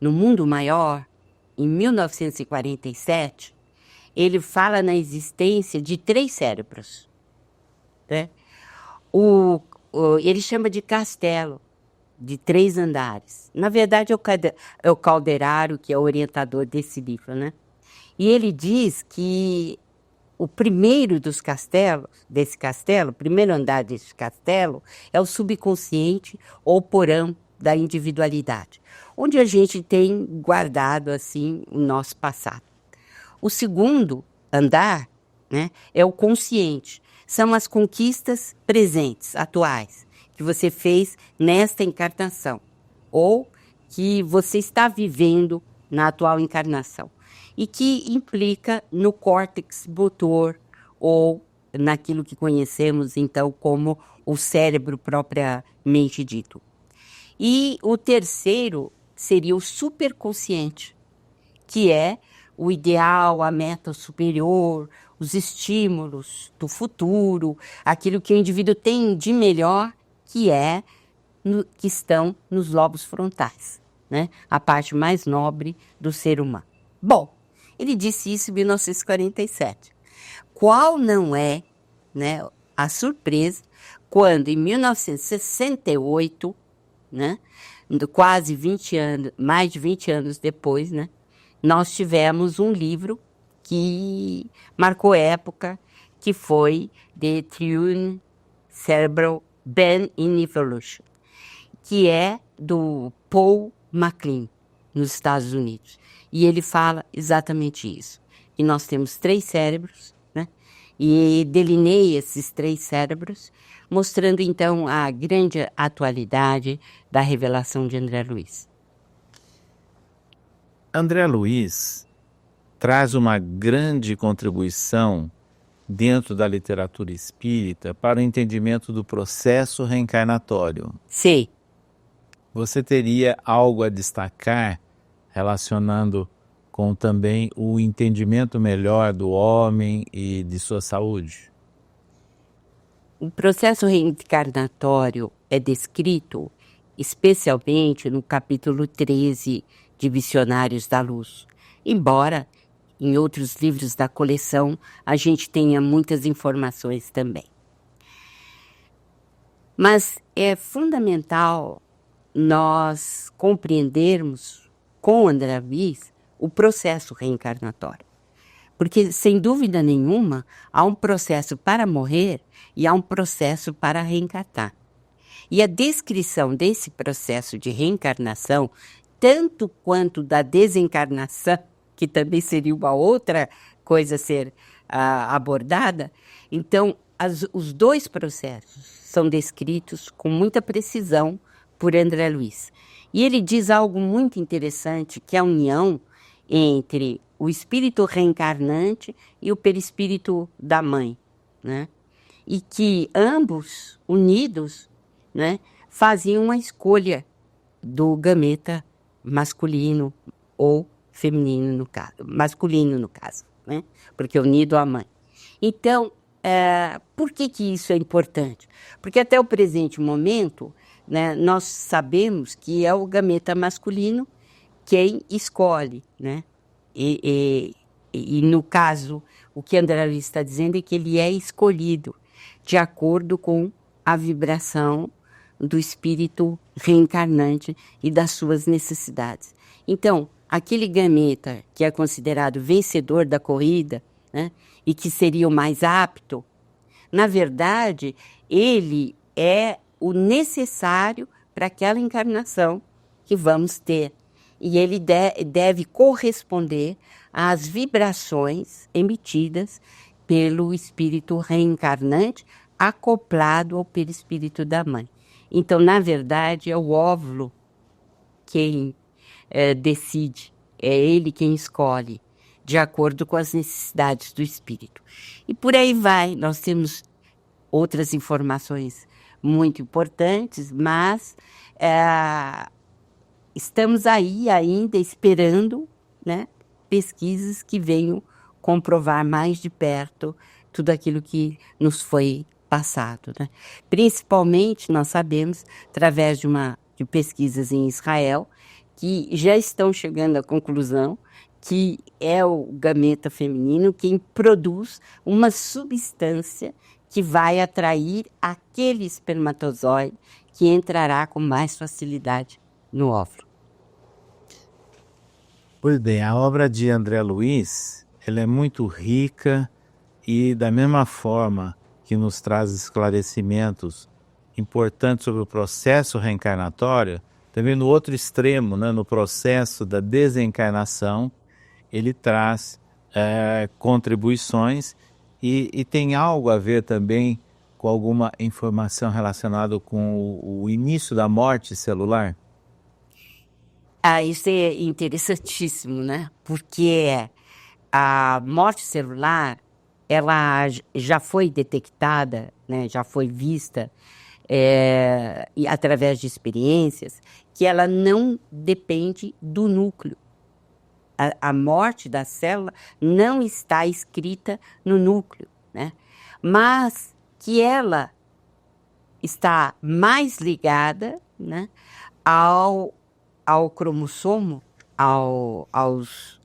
No Mundo Maior, em 1947, ele fala na existência de 3 cérebros, né? Ele chama de castelo, de 3 andares. Na verdade, é o Calderaro, que é o orientador desse livro, né? E ele diz que o primeiro dos castelos, o primeiro andar desse castelo, é o subconsciente ou porão da individualidade, onde a gente tem guardado, assim, o nosso passado. O segundo andar, né, é o consciente. São as conquistas presentes, atuais, que você fez nesta encarnação, ou que você está vivendo na atual encarnação, e que implica no córtex motor, ou naquilo que conhecemos, então, como o cérebro propriamente dito. E o terceiro seria o superconsciente, que é o ideal, a meta superior, os estímulos do futuro, aquilo que o indivíduo tem de melhor, que estão nos lobos frontais, né? A parte mais nobre do ser humano. Bom, ele disse isso em 1947. Qual não é, né, a surpresa quando, em 1968, né, quase 20 anos, mais de 20 anos depois, né, nós tivemos um livro que marcou época, que foi The Triune Cerebral Ben in Evolution, que é do Paul MacLean, nos Estados Unidos. E ele fala exatamente isso, que nós temos 3 cérebros, né? E delineia esses 3 cérebros, mostrando então a grande atualidade da revelação de André Luiz. André Luiz traz uma grande contribuição dentro da literatura espírita para o entendimento do processo reencarnatório. Sei. você teria algo a destacar relacionando com também o entendimento melhor do homem e de sua saúde? O processo reencarnatório é descrito especialmente no capítulo 13 de Visionários da Luz, embora em outros livros da coleção a gente tenha muitas informações também. Mas é fundamental nós compreendermos com André Luiz o processo reencarnatório. Porque, sem dúvida nenhuma, há um processo para morrer e há um processo para reencarnar. E a descrição desse processo de reencarnação, tanto quanto da desencarnação, que também seria uma outra coisa a ser abordada, então, os dois processos são descritos com muita precisão por André Luiz. E ele diz algo muito interessante, que é a união entre o espírito reencarnante e o perispírito da mãe, né? E que ambos, unidos, né, faziam uma escolha do gameta masculino ou feminino, no caso, masculino no caso, né? Porque unido à mãe. Então, por que isso é importante? Porque até o presente momento, né, nós sabemos que é o gameta masculino quem escolhe, né? E no caso, o que André Luiz está dizendo é que ele é escolhido de acordo com a vibração do espírito reencarnante e das suas necessidades. Então, aquele gameta que é considerado vencedor da corrida, né, e que seria o mais apto, na verdade, ele é o necessário para aquela encarnação que vamos ter. E ele deve corresponder às vibrações emitidas pelo espírito reencarnante acoplado ao perispírito da mãe. Então, na verdade, é o óvulo quem decide, é ele quem escolhe, de acordo com as necessidades do espírito. E por aí vai, nós temos outras informações muito importantes, mas estamos aí ainda esperando, né, pesquisas que venham comprovar mais de perto tudo aquilo que nos foi passado, né? Principalmente, nós sabemos, através de pesquisas em Israel, que já estão chegando à conclusão que é o gameta feminino quem produz uma substância que vai atrair aquele espermatozoide que entrará com mais facilidade no óvulo. Pois bem, a obra de André Luiz, ela é muito rica e da mesma forma que nos traz esclarecimentos importantes sobre o processo reencarnatório, também no outro extremo, né, no processo da desencarnação, ele traz contribuições e tem algo a ver também com alguma informação relacionada com o início da morte celular? Isso é interessantíssimo, né? Porque a morte celular, ela já foi detectada, né? Já foi vista através de experiências, que ela não depende do núcleo. A morte da célula não está escrita no núcleo, né? Mas que ela está mais ligada, né, ao cromossomo, aos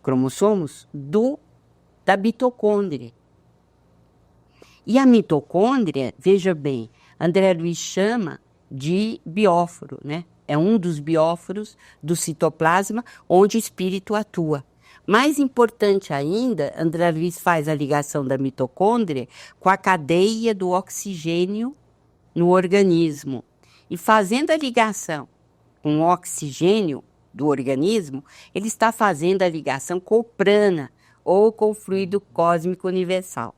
cromossomos da mitocôndria. E a mitocôndria, veja bem, André Luiz chama de bióforo, né? É um dos bióforos do citoplasma onde o espírito atua. Mais importante ainda, André Luiz faz a ligação da mitocôndria com a cadeia do oxigênio no organismo. E fazendo a ligação com o oxigênio do organismo, ele está fazendo a ligação com o prana, ou com o fluido cósmico universal.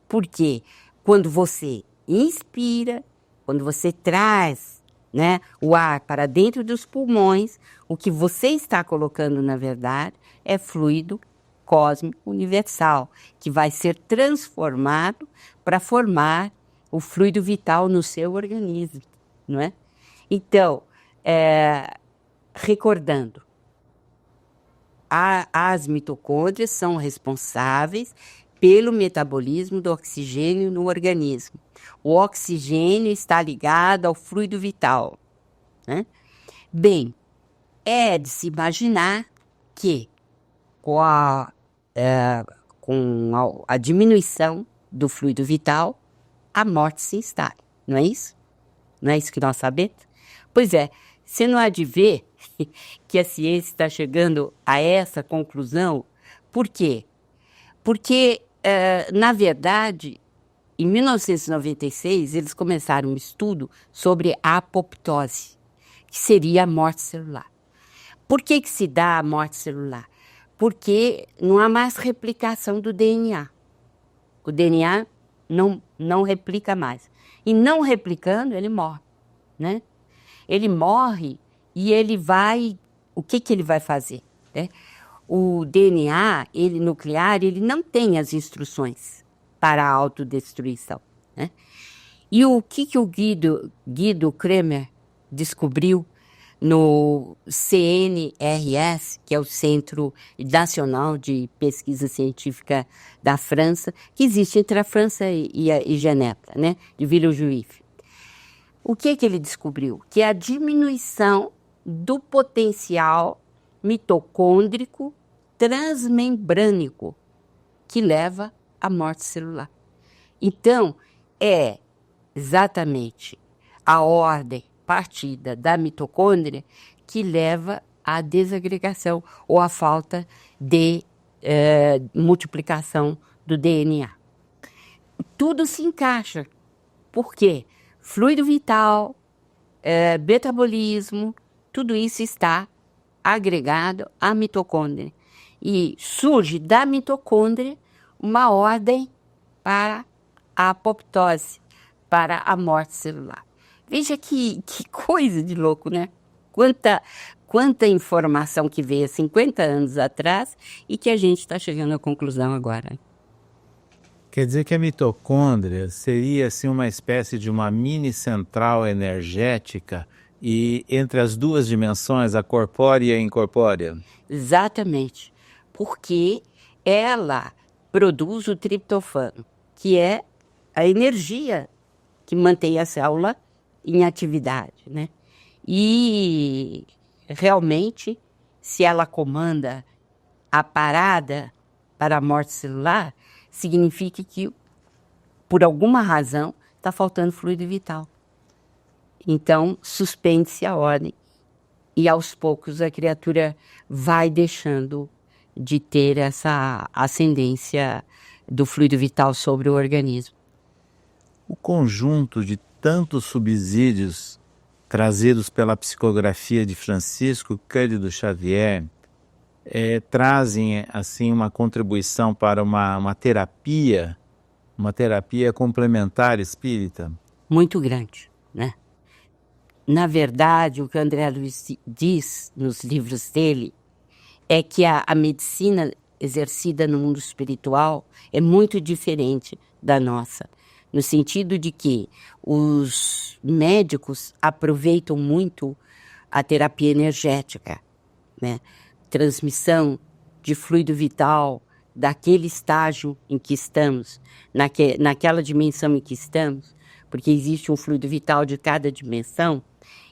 Por quê? Quando você inspira, quando você traz, né, o ar para dentro dos pulmões, o que você está colocando, na verdade, é fluido cósmico universal, que vai ser transformado para formar o fluido vital no seu organismo, não é? Então, recordando, as mitocôndrias são responsáveis pelo metabolismo do oxigênio no organismo. O oxigênio está ligado ao fluido vital, né? Bem, é de se imaginar que com a diminuição do fluido vital, a morte se instala, não é isso? Não é isso que nós sabemos? Pois é, você não há de ver que a ciência está chegando a essa conclusão. Por quê? Porque, na verdade, em 1996, eles começaram um estudo sobre a apoptose, que seria a morte celular. Por que se dá a morte celular? Porque não há mais replicação do DNA. O DNA não replica mais. E não replicando, ele morre, né? Ele morre e ele vai... O que ele vai fazer, né? O DNA, nuclear, ele não tem as instruções para a autodestruição, né? E o que o Guido Kremer descobriu no CNRS, que é o Centro Nacional de Pesquisa Científica da França, que existe entre a França e Genebra, né, de Villejuif. O que ele descobriu? Que a diminuição do potencial mitocôndrico transmembrânico que leva à morte celular. Então, é exatamente a ordem partida da mitocôndria que leva à desagregação ou à falta de multiplicação do DNA. Tudo se encaixa. Por quê? Fluido vital, metabolismo, tudo isso está agregado à mitocôndria. E surge da mitocôndria uma ordem para a apoptose, para a morte celular. Veja que coisa de louco, né? Quanta informação que veio há 50 anos atrás e que a gente está chegando à conclusão agora. Quer dizer que a mitocôndria seria assim uma espécie de uma mini central energética e entre as duas dimensões, a corpórea e a incorpórea? Exatamente, porque ela produz o triptofano, que é a energia que mantém a célula em atividade, né? E realmente, se ela comanda a parada para a morte celular, significa que, por alguma razão, está faltando fluido vital. Então, suspende-se a ordem e, aos poucos, a criatura vai deixando de ter essa ascendência do fluido vital sobre o organismo. O conjunto de tantos subsídios trazidos pela psicografia de Francisco Cândido Xavier trazem assim uma contribuição para uma terapia complementar espírita? Muito grande, né? Na verdade, o que André Luiz diz nos livros dele é que a medicina exercida no mundo espiritual é muito diferente da nossa, no sentido de que os médicos aproveitam muito a terapia energética, né? Transmissão de fluido vital daquele estágio em que estamos, naquela dimensão em que estamos, porque existe um fluido vital de cada dimensão.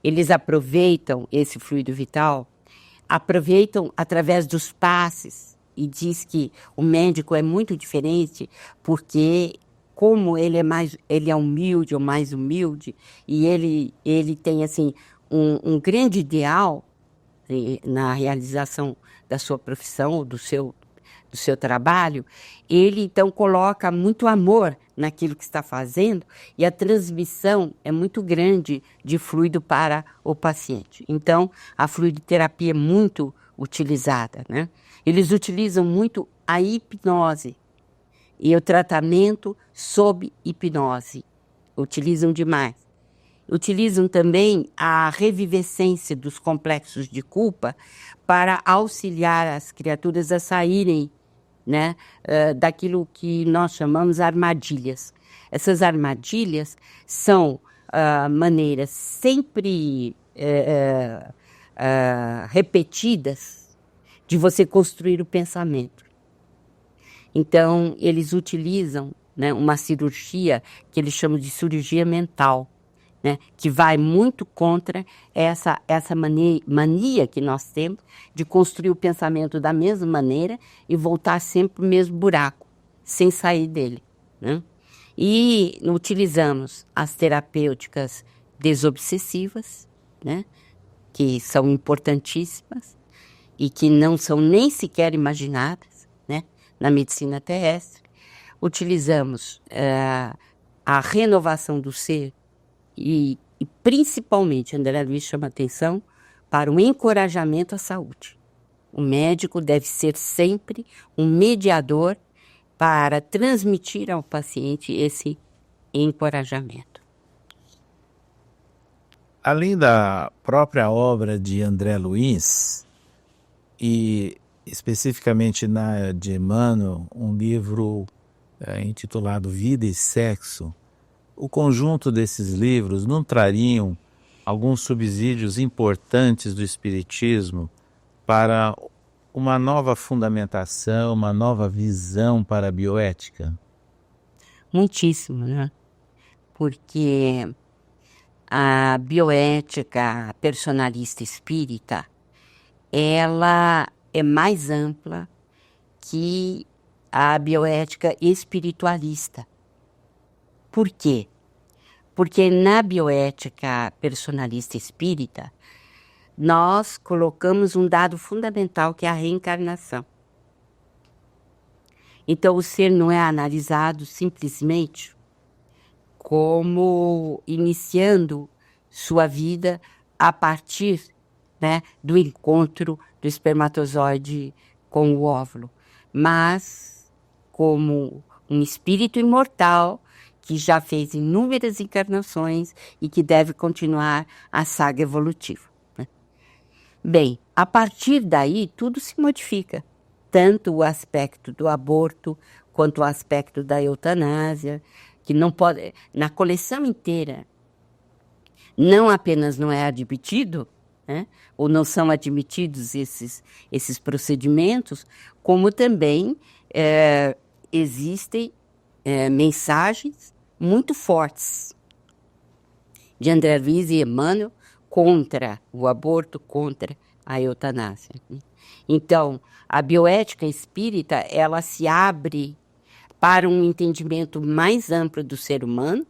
Eles aproveitam esse fluido vital, aproveitam através dos passes, e diz que o médico é muito diferente porque, como ele é humilde ou mais humilde, e ele tem assim um grande ideal na realização da sua profissão ou do seu trabalho, ele então coloca muito amor naquilo que está fazendo e a transmissão é muito grande de fluido para o paciente. Então, a fluidoterapia é muito utilizada, né? Eles utilizam muito a hipnose e o tratamento sob hipnose. Utilizam demais. Utilizam também a revivescência dos complexos de culpa para auxiliar as criaturas a saírem, né, daquilo que nós chamamos armadilhas. Essas armadilhas são maneiras sempre repetidas de você construir o pensamento. Então, eles utilizam, né, uma cirurgia que eles chamam de cirurgia mental, né, que vai muito contra essa mania que nós temos de construir o pensamento da mesma maneira e voltar sempre para o mesmo buraco, sem sair dele, né? E utilizamos as terapêuticas desobsessivas, né, que são importantíssimas e que não são nem sequer imaginadas, né, na medicina terrestre. Utilizamos a renovação do ser e principalmente, André Luiz chama atenção para o encorajamento à saúde. O médico deve ser sempre um mediador para transmitir ao paciente esse encorajamento. Além da própria obra de André Luiz, e especificamente na de Emmanuel, um livro intitulado Vida e Sexo, o conjunto desses livros não trariam alguns subsídios importantes do Espiritismo para uma nova fundamentação, uma nova visão para a bioética? Muitíssimo, né? Porque a bioética personalista espírita, ela é mais ampla que a bioética espiritualista. Por quê? Porque na bioética personalista espírita, nós colocamos um dado fundamental que é a reencarnação. Então, o ser não é analisado simplesmente como iniciando sua vida a partir, né, do encontro do espermatozoide com o óvulo, mas como um espírito imortal que já fez inúmeras encarnações e que deve continuar a saga evolutiva. Bem, a partir daí tudo se modifica, tanto o aspecto do aborto quanto o aspecto da eutanásia, que não pode, na coleção inteira, não apenas não é admitido, né, ou não são admitidos esses procedimentos, como também existem mensagens muito fortes de André Luiz e Emmanuel contra o aborto, contra a eutanásia. Então, a bioética espírita, ela se abre para um entendimento mais amplo do ser humano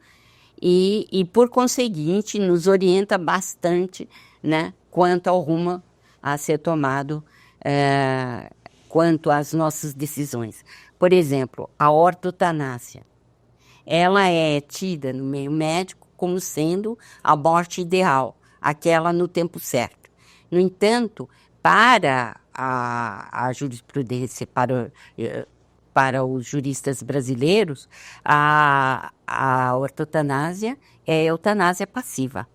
e por conseguinte, nos orienta bastante, né, quanto ao rumo a ser tomado, quanto às nossas decisões. Por exemplo, a ortotanásia. Ela é tida no meio médico como sendo a morte ideal, aquela no tempo certo. No entanto, para a jurisprudência, para os juristas brasileiros, a ortotanásia é a eutanásia passiva.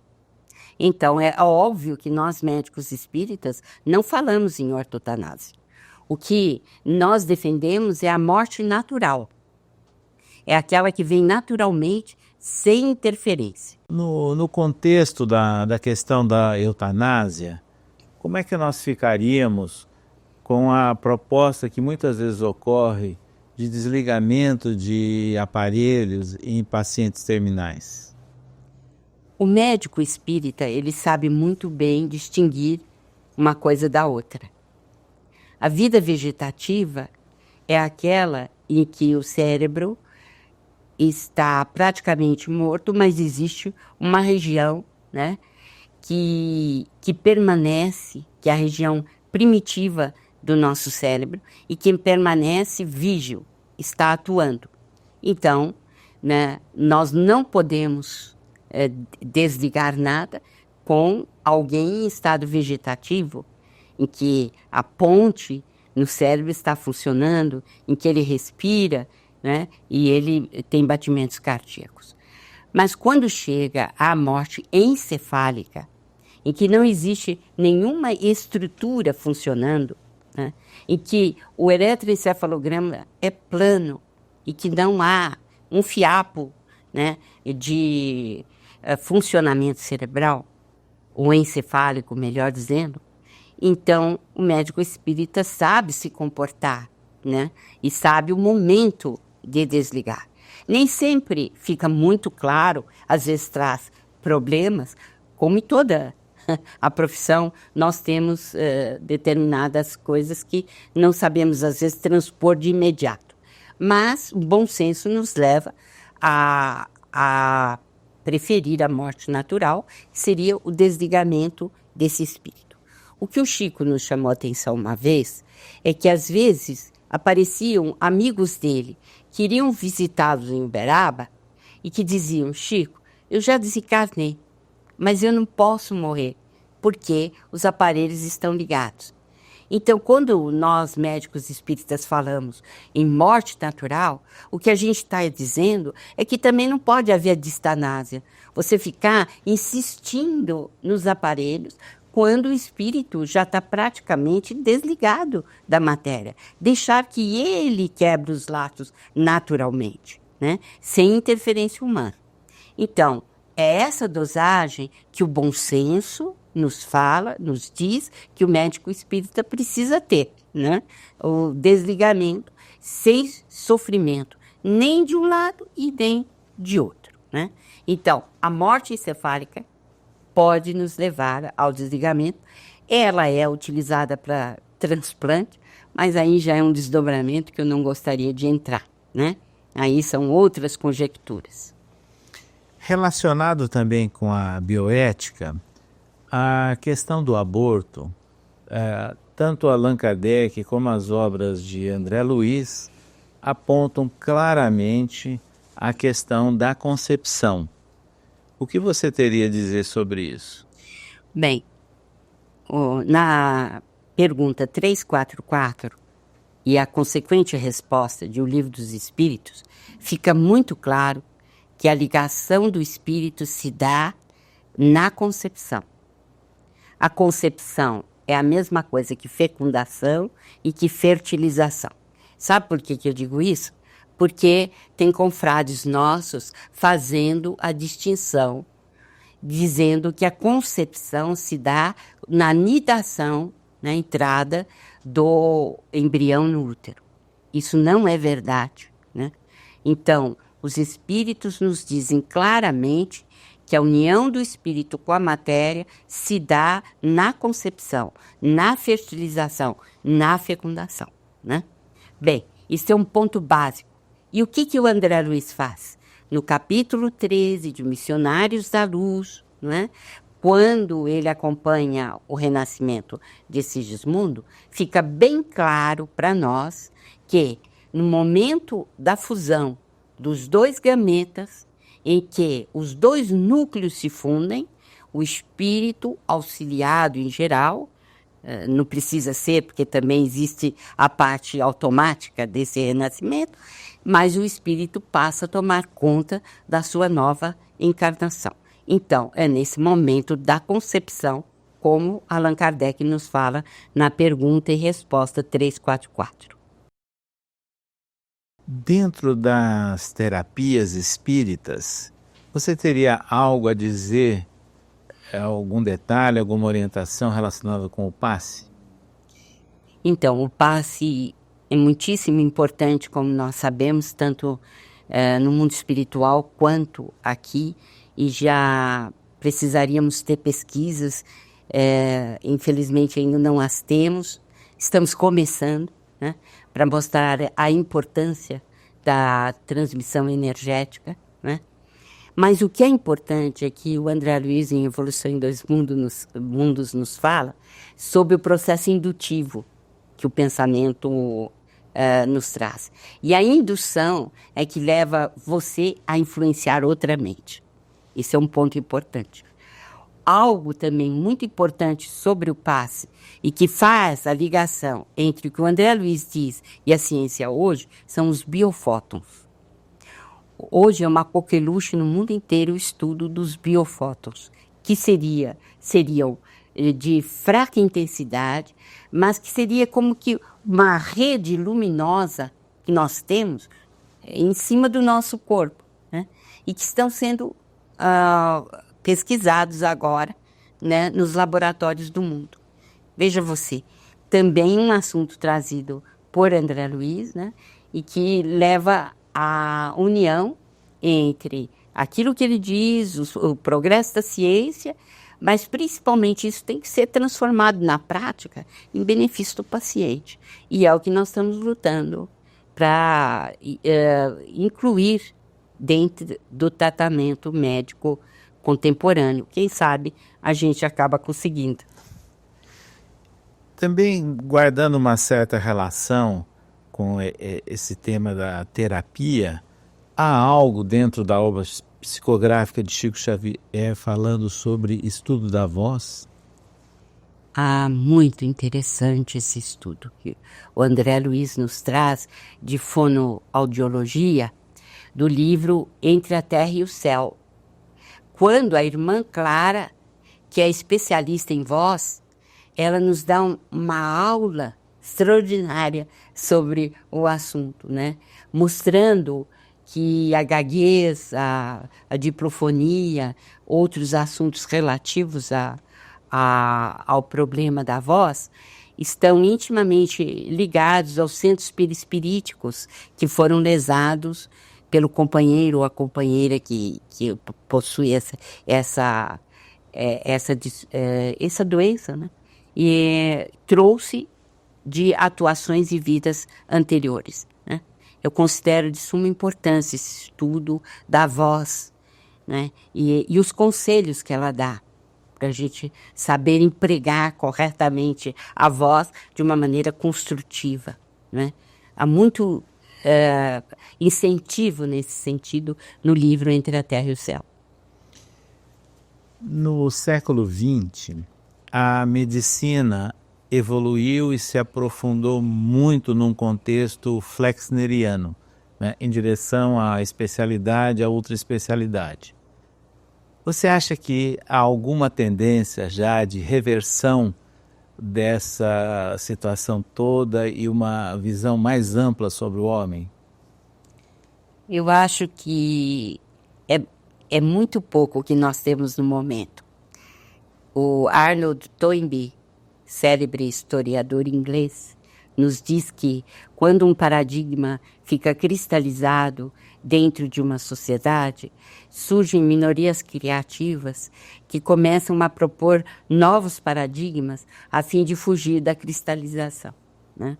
Então, é óbvio que nós, médicos espíritas, não falamos em ortotanásia. O que nós defendemos é a morte natural. É aquela que vem naturalmente, sem interferência. No contexto da questão da eutanásia, como é que nós ficaríamos com a proposta que muitas vezes ocorre de desligamento de aparelhos em pacientes terminais? O médico espírita, ele sabe muito bem distinguir uma coisa da outra. A vida vegetativa é aquela em que o cérebro está praticamente morto, mas existe uma região, né, que permanece, que é a região primitiva do nosso cérebro e que permanece vígil, está atuando. Então, né, nós não podemos desligar nada com alguém em estado vegetativo, em que a ponte no cérebro está funcionando, em que ele respira, né, e ele tem batimentos cardíacos. Mas quando chega à morte encefálica, em que não existe nenhuma estrutura funcionando, né, em que o eletroencefalograma é plano e que não há um fiapo, né, de funcionamento cerebral, ou encefálico, melhor dizendo, então o médico espírita sabe se comportar, né? E sabe o momento de desligar. Nem sempre fica muito claro, às vezes traz problemas, como em toda a profissão, nós temos determinadas coisas que não sabemos, às vezes, transpor de imediato. Mas o bom senso nos leva a preferir a morte natural, que seria o desligamento desse espírito. O que o Chico nos chamou a atenção uma vez é que, às vezes, apareciam amigos dele que iriam visitá-los em Uberaba e que diziam: Chico, eu já desencarnei, mas eu não posso morrer, porque os aparelhos estão ligados. Então, quando nós, médicos espíritas, falamos em morte natural, o que a gente está dizendo é que também não pode haver distanásia. Você ficar insistindo nos aparelhos quando o espírito já está praticamente desligado da matéria. Deixar que ele quebre os laços naturalmente, né? Sem interferência humana. Então, é essa dosagem que o bom senso nos fala, nos diz que o médico espírita precisa ter, né? O desligamento sem sofrimento, nem de um lado e nem de outro, né? Então, a morte encefálica pode nos levar ao desligamento. Ela é utilizada para transplante, mas aí já é um desdobramento que eu não gostaria de entrar, né? Aí são outras conjecturas. Relacionado também com a bioética, a questão do aborto, tanto Allan Kardec como as obras de André Luiz apontam claramente a questão da concepção. O que você teria a dizer sobre isso? Bem, na pergunta 344 e a consequente resposta de O Livro dos Espíritos, fica muito claro que a ligação do espírito se dá na concepção. A concepção é a mesma coisa que fecundação e que fertilização. Sabe por que eu digo isso? Porque tem confrades nossos fazendo a distinção, dizendo que a concepção se dá na nidação, na entrada do embrião no útero. Isso não é verdade, né? Então, os espíritos nos dizem claramente que a união do espírito com a matéria se dá na concepção, na fertilização, na fecundação, né? Bem, isso é um ponto básico. E o que o André Luiz faz? No capítulo 13 de Missionários da Luz, né? Quando ele acompanha o renascimento de Sigismundo, fica bem claro para nós que no momento da fusão dos dois gametas, em que os dois núcleos se fundem, o espírito auxiliado em geral, não precisa ser, porque também existe a parte automática desse renascimento, mas o espírito passa a tomar conta da sua nova encarnação. Então, é nesse momento da concepção, como Allan Kardec nos fala na pergunta e resposta 344. Dentro das terapias espíritas, você teria algo a dizer, algum detalhe, alguma orientação relacionada com o passe? Então, o passe é muitíssimo importante, como nós sabemos, tanto no mundo espiritual quanto aqui, e já precisaríamos ter pesquisas, infelizmente ainda não as temos, estamos começando, né, para mostrar a importância da transmissão energética, né? Mas o que é importante é que o André Luiz, em Evolução em Dois Mundos, nos fala sobre o processo indutivo que o pensamento nos traz. E a indução é que leva você a influenciar outra mente. Esse é um ponto importante. Algo também muito importante sobre o passe e que faz a ligação entre o que o André Luiz diz e a ciência hoje são os biofótons. Hoje é uma coqueluche no mundo inteiro o estudo dos biofótons, que seriam de fraca intensidade, mas que seria como que uma rede luminosa que nós temos em cima do nosso corpo, né? E que estão sendo pesquisados agora, né, nos laboratórios do mundo. Veja você, também um assunto trazido por André Luiz, né, e que leva à união entre aquilo que ele diz, o progresso da ciência, mas principalmente isso tem que ser transformado na prática em benefício do paciente. E é o que nós estamos lutando para incluir dentro do tratamento médico contemporâneo. Quem sabe a gente acaba conseguindo. Também guardando uma certa relação com esse tema da terapia, há algo dentro da obra psicográfica de Chico Xavier falando sobre estudo da voz? Muito interessante esse estudo que o André Luiz nos traz de fonoaudiologia do livro Entre a Terra e o Céu. Quando a irmã Clara, que é especialista em voz, ela nos dá uma aula extraordinária sobre o assunto, né? Mostrando que a gaguez, a diplofonia, outros assuntos relativos ao problema da voz, estão intimamente ligados aos centros perispiríticos que foram lesados pelo companheiro ou a companheira que possui essa doença, né? E trouxe de atuações e vidas anteriores, né? Eu considero de suma importância esse estudo da voz, né? E os conselhos que ela dá, para a gente saber empregar corretamente a voz de uma maneira construtiva, né? Há muito incentivo nesse sentido no livro Entre a Terra e o Céu. No século XX, a medicina evoluiu e se aprofundou muito num contexto flexneriano, né, em direção à especialidade, à outra especialidade. Você acha que há alguma tendência já de reversão dessa situação toda e uma visão mais ampla sobre o homem? Eu acho que é muito pouco o que nós temos no momento. O Arnold Toynbee, célebre historiador inglês, nos diz que quando um paradigma fica cristalizado dentro de uma sociedade, surgem minorias criativas que começam a propor novos paradigmas a fim de fugir da cristalização, né?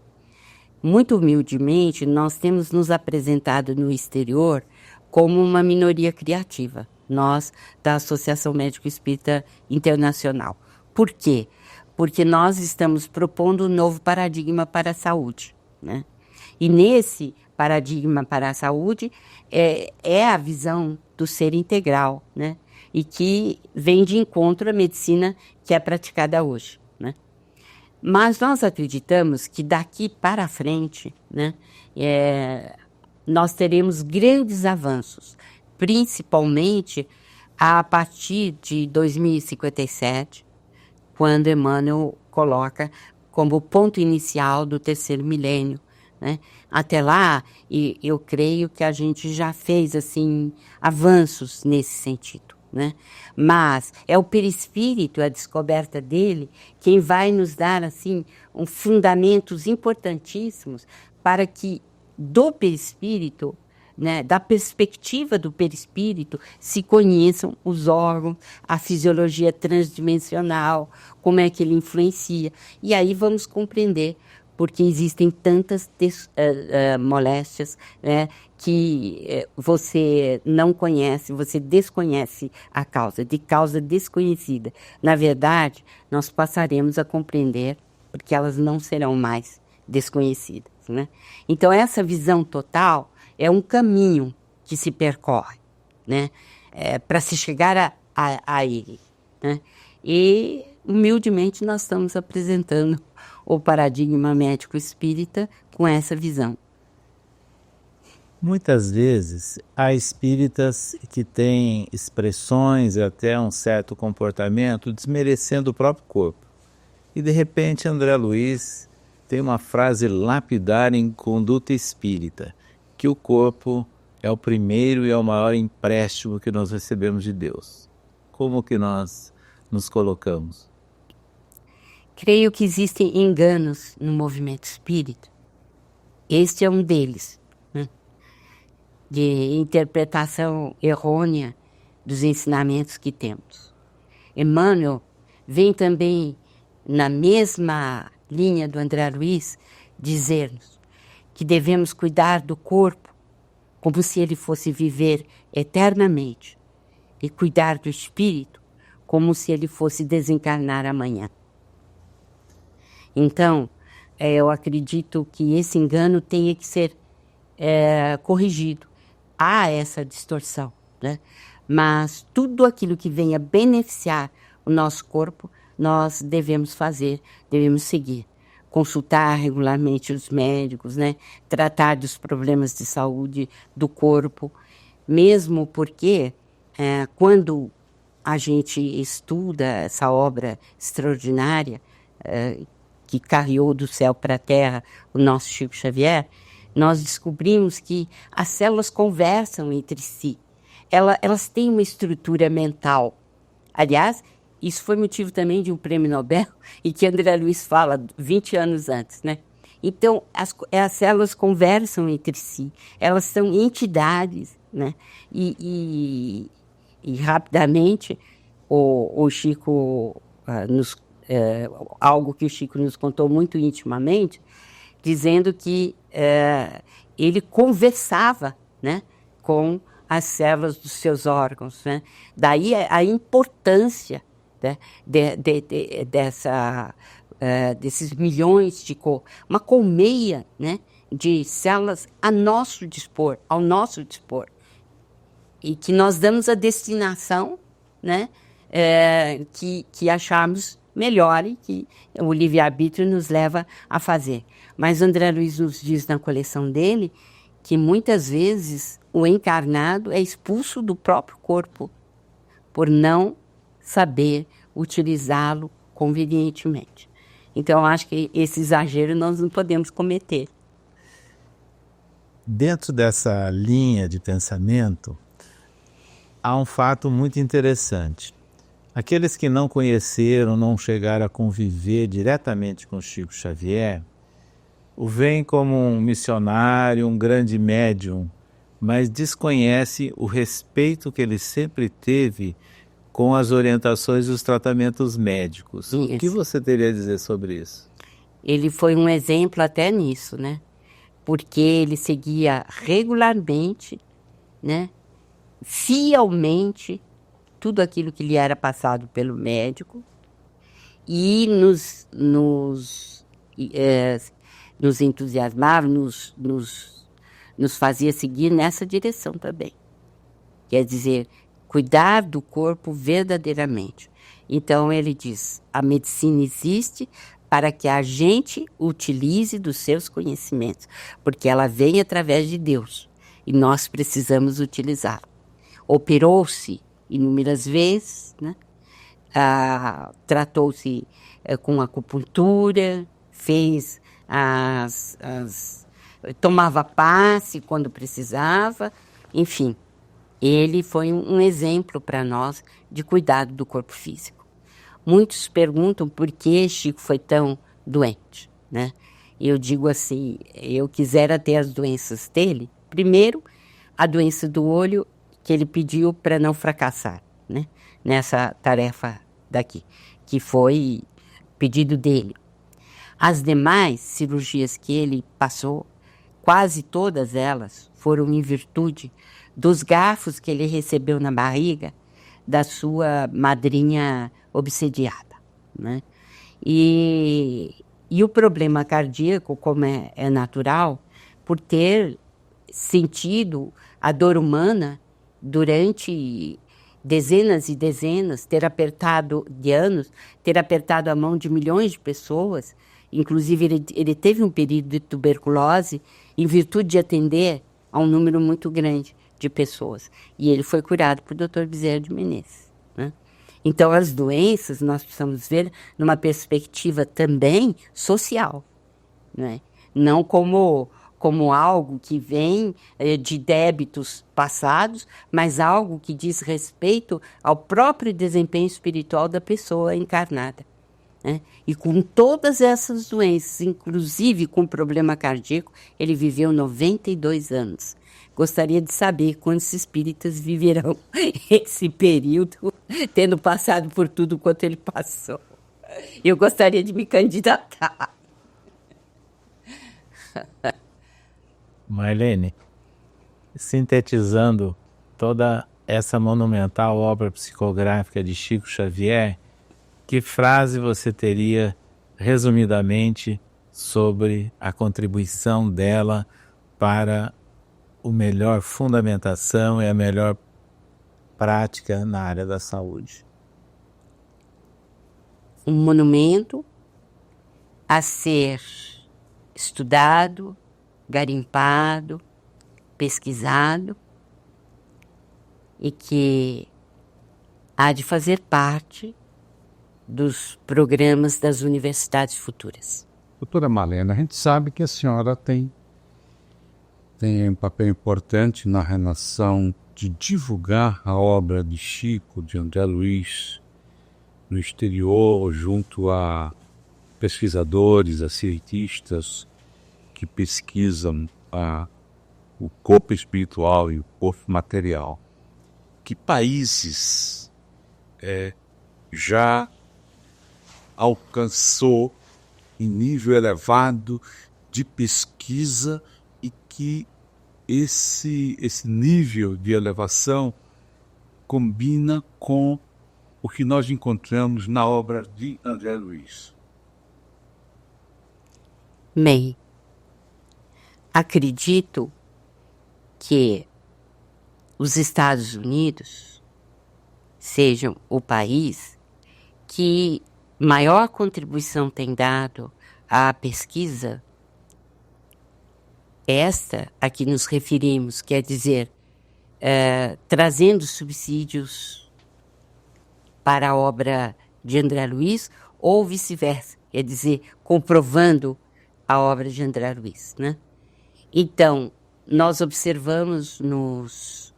Muito humildemente, nós temos nos apresentado no exterior como uma minoria criativa, nós da Associação Médico Espírita Internacional. Por quê? Porque nós estamos propondo um novo paradigma para a saúde, né? E nesse paradigma para a saúde é a visão do ser integral, né? E que vem de encontro à medicina que é praticada hoje, né? Mas nós acreditamos que daqui para frente, né, nós teremos grandes avanços, principalmente a partir de 2057, quando Emmanuel coloca como ponto inicial do terceiro milênio, né? Até lá, eu creio que a gente já fez assim avanços nesse sentido, né? Mas é o perispírito, a descoberta dele, quem vai nos dar assim fundamentos importantíssimos para que do perispírito, né, da perspectiva do perispírito, se conheçam os órgãos, a fisiologia transdimensional, como é que ele influencia. E aí vamos compreender porque existem tantas moléstias, né, que você não conhece, você desconhece a causa, de causa desconhecida. Na verdade, nós passaremos a compreender, porque elas não serão mais desconhecidas, né? Então, essa visão total é um caminho que se percorre, né, para se chegar a ele, né? E, humildemente, nós estamos apresentando o paradigma médico espírita com essa visão. Muitas vezes há espíritas que têm expressões e até um certo comportamento desmerecendo o próprio corpo. E de repente André Luiz tem uma frase lapidar em Conduta Espírita, que o corpo é o primeiro e é o maior empréstimo que nós recebemos de Deus. Como que nós nos colocamos? Creio que existem enganos no movimento espírita. Este é um deles, né? De interpretação errônea dos ensinamentos que temos. Emmanuel vem também, na mesma linha do André Luiz, dizer-nos que devemos cuidar do corpo como se ele fosse viver eternamente e cuidar do espírito como se ele fosse desencarnar amanhã. Então, eu acredito que esse engano tenha que ser corrigido. Há essa distorção, né? Mas tudo aquilo que venha beneficiar o nosso corpo, nós devemos fazer, devemos seguir. Consultar regularmente os médicos, né? Tratar dos problemas de saúde do corpo, mesmo porque quando a gente estuda essa obra extraordinária que carreou do céu para a terra o nosso Chico Xavier, nós descobrimos que as células conversam entre si. Elas têm uma estrutura mental. Aliás, isso foi motivo também de um prêmio Nobel, e que André Luiz fala 20 anos antes, né? Então, as células conversam entre si, elas são entidades, né? E rapidamente, o Chico, algo que o Chico nos contou muito intimamente, dizendo que ele conversava, né, com as células dos seus órgãos, né? Daí a importância, né, desses milhões de uma colmeia, né, de células ao nosso dispor, e que nós damos a destinação, né, que achamos melhor e que o livre-arbítrio nos leva a fazer. Mas André Luiz nos diz na coleção dele que muitas vezes o encarnado é expulso do próprio corpo por não saber utilizá-lo convenientemente. Então, acho que esse exagero nós não podemos cometer. Dentro dessa linha de pensamento, há um fato muito interessante. Aqueles que não conheceram, não chegaram a conviver diretamente com Chico Xavier, o veem como um missionário, um grande médium, mas desconhece o respeito que ele sempre teve com as orientações e os tratamentos médicos. Isso. O que você teria a dizer sobre isso? Ele foi um exemplo até nisso, né? Porque ele seguia regularmente, né, fielmente, tudo aquilo que lhe era passado pelo médico e nos entusiasmava, nos fazia seguir nessa direção também. Quer dizer, cuidar do corpo verdadeiramente. Então ele diz, a medicina existe para que a gente utilize dos seus conhecimentos, porque ela vem através de Deus e nós precisamos utilizá-la. Operou-se inúmeras vezes, né? Tratou-se com acupuntura, fez tomava passe quando precisava, enfim. Ele foi um exemplo para nós de cuidado do corpo físico. Muitos perguntam por que Chico foi tão doente, né? E eu digo assim, eu quisera ter as doenças dele. Primeiro, a doença do olho, que ele pediu para não fracassar, né, nessa tarefa daqui, que foi pedido dele. As demais cirurgias que ele passou, quase todas elas foram em virtude dos garfos que ele recebeu na barriga da sua madrinha obsediada, né? E o problema cardíaco, como é natural, por ter sentido a dor humana durante dezenas e dezenas, ter apertado a mão de milhões de pessoas, inclusive ele teve um período de tuberculose em virtude de atender a um número muito grande de pessoas. E ele foi curado por Dr. Bezerra de Menezes, né? Então, as doenças nós precisamos ver numa perspectiva também social, né? Não como como algo que vem de débitos passados, mas algo que diz respeito ao próprio desempenho espiritual da pessoa encarnada. Né? E com todas essas doenças, inclusive com problema cardíaco, ele viveu 92 anos. Gostaria de saber quantos espíritas viverão esse período, tendo passado por tudo quanto ele passou. Eu gostaria de me candidatar. Marlene, sintetizando toda essa monumental obra psicográfica de Chico Xavier, que frase você teria, resumidamente, sobre a contribuição dela para a melhor fundamentação e a melhor prática na área da saúde? Um monumento a ser estudado, garimpado, pesquisado e que há de fazer parte dos programas das universidades futuras. Doutora Marlene, a gente sabe que a senhora tem um papel importante na relação de divulgar a obra de Chico, de André Luiz, no exterior, junto a pesquisadores, a cientistas que pesquisam o corpo espiritual e o corpo material. Que países já alcançou em nível elevado de pesquisa e que esse nível de elevação combina com o que nós encontramos na obra de André Luiz? Bem, acredito que os Estados Unidos sejam o país que maior contribuição tem dado à pesquisa, esta a que nos referimos, quer dizer, trazendo subsídios para a obra de André Luiz, ou vice-versa, quer dizer, comprovando a obra de André Luiz, né? Então, nós observamos nos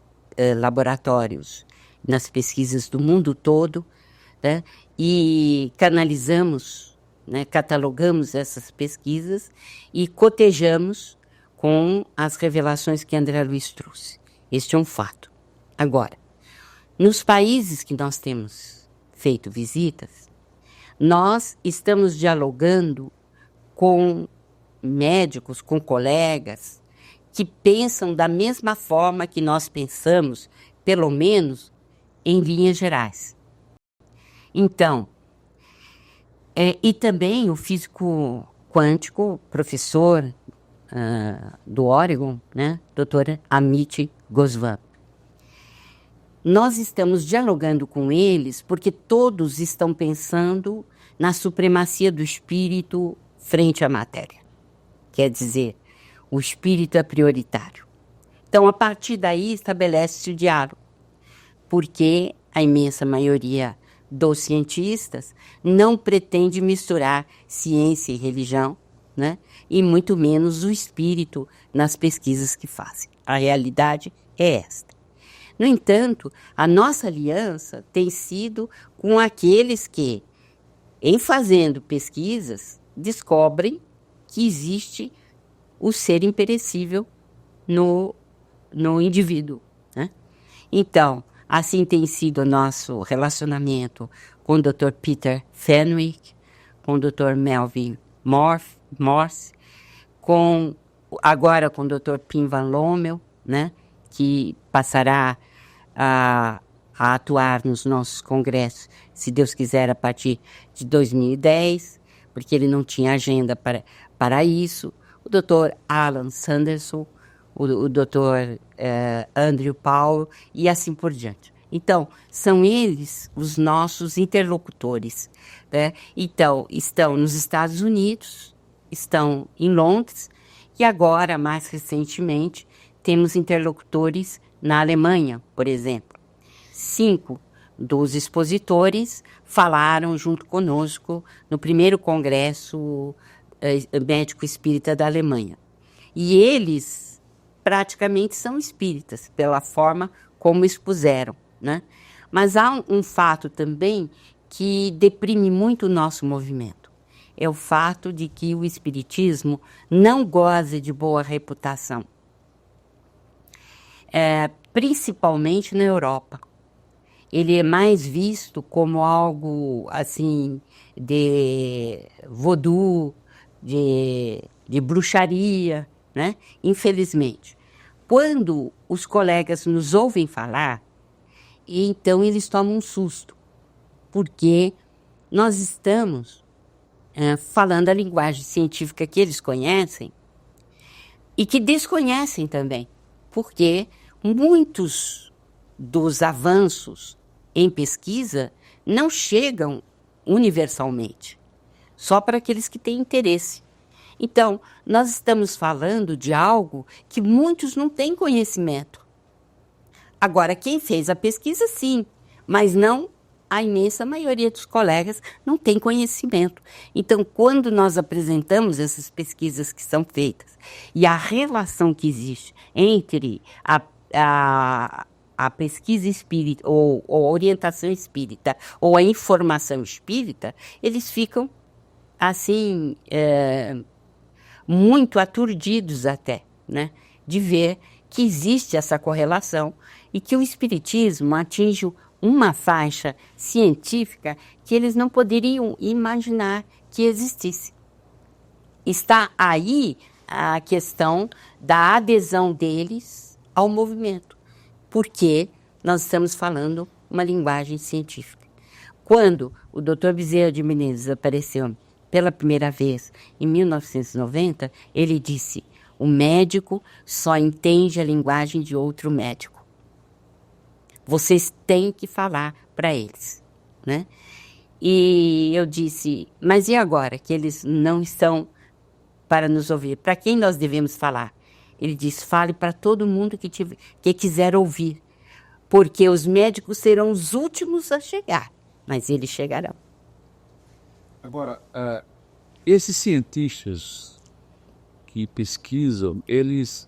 laboratórios, nas pesquisas do mundo todo, né, e canalizamos, né, catalogamos essas pesquisas e cotejamos com as revelações que André Luiz trouxe. Este é um fato. Agora, nos países que nós temos feito visitas, nós estamos dialogando com médicos, com colegas que pensam da mesma forma que nós pensamos, pelo menos em linhas gerais. Então, e também o físico quântico, professor do Oregon, né, Dr. Amit Goswami. Nós estamos dialogando com eles porque todos estão pensando na supremacia do espírito frente à matéria. Quer dizer, o espírito é prioritário. Então, a partir daí, estabelece-se o diálogo, porque a imensa maioria dos cientistas não pretende misturar ciência e religião, né? E muito menos o espírito nas pesquisas que fazem. A realidade é esta. No entanto, a nossa aliança tem sido com aqueles que, em fazendo pesquisas, descobrem que existe o ser imperecível no indivíduo, né? Então, assim tem sido o nosso relacionamento com o Dr. Peter Fenwick, com o Dr. Melvin Morse, agora com o Dr. Pim Van Lommel, né, que passará a atuar nos nossos congressos, se Deus quiser, a partir de 2010, porque ele não tinha agenda para isso. O Dr. Alan Sanderson, o Dr. Andrew Powell e assim por diante. Então, são eles os nossos interlocutores, né? Então, estão nos Estados Unidos, estão em Londres e agora, mais recentemente, temos interlocutores na Alemanha, por exemplo. 5 dos expositores falaram junto conosco no primeiro congresso médico espírita da Alemanha. E eles praticamente são espíritas, pela forma como expuseram, né? Mas há um fato também que deprime muito o nosso movimento. É o fato de que o espiritismo não goza de boa reputação. Principalmente na Europa. Ele é mais visto como algo assim de voodoo, de bruxaria, né? Infelizmente. Quando os colegas nos ouvem falar, então eles tomam um susto, porque nós estamos falando a linguagem científica que eles conhecem e que desconhecem também, porque muitos dos avanços em pesquisa não chegam universalmente, só para aqueles que têm interesse. Então, nós estamos falando de algo que muitos não têm conhecimento. Agora, quem fez a pesquisa, sim, mas não a imensa maioria dos colegas não tem conhecimento. Então, quando nós apresentamos essas pesquisas que são feitas e a relação que existe entre a pesquisa espírita ou a orientação espírita ou a informação espírita, eles ficam assim muito aturdidos até, né, de ver que existe essa correlação e que o espiritismo atinge uma faixa científica que eles não poderiam imaginar que existisse. Está aí a questão da adesão deles ao movimento, porque nós estamos falando uma linguagem científica. Quando o Dr. Bezerra de Menezes apareceu pela primeira vez, em 1990, ele disse: o médico só entende a linguagem de outro médico. Vocês têm que falar para eles, né? E eu disse, mas e agora que eles não estão para nos ouvir? Para quem nós devemos falar? Ele disse, fale para todo mundo que quiser ouvir, porque os médicos serão os últimos a chegar, mas eles chegarão. Agora, esses cientistas que pesquisam, eles,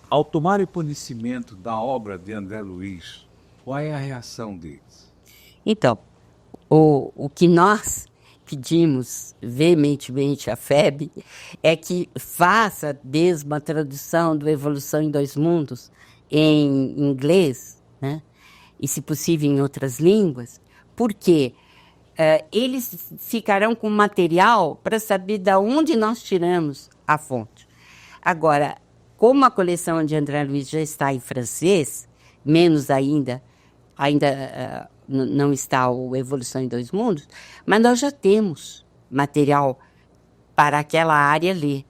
ao tomarem conhecimento da obra de André Luiz, qual é a reação deles? Então, o que nós pedimos veementemente à FEB é que faça mesmo a tradução do Evolução em Dois Mundos em inglês, né? E, se possível, em outras línguas, porque eles ficarão com material para saber de onde nós tiramos a fonte. Agora, como a coleção de André Luiz já está em francês, menos ainda não está o Evolução em Dois Mundos, mas nós já temos material para aquela área ler.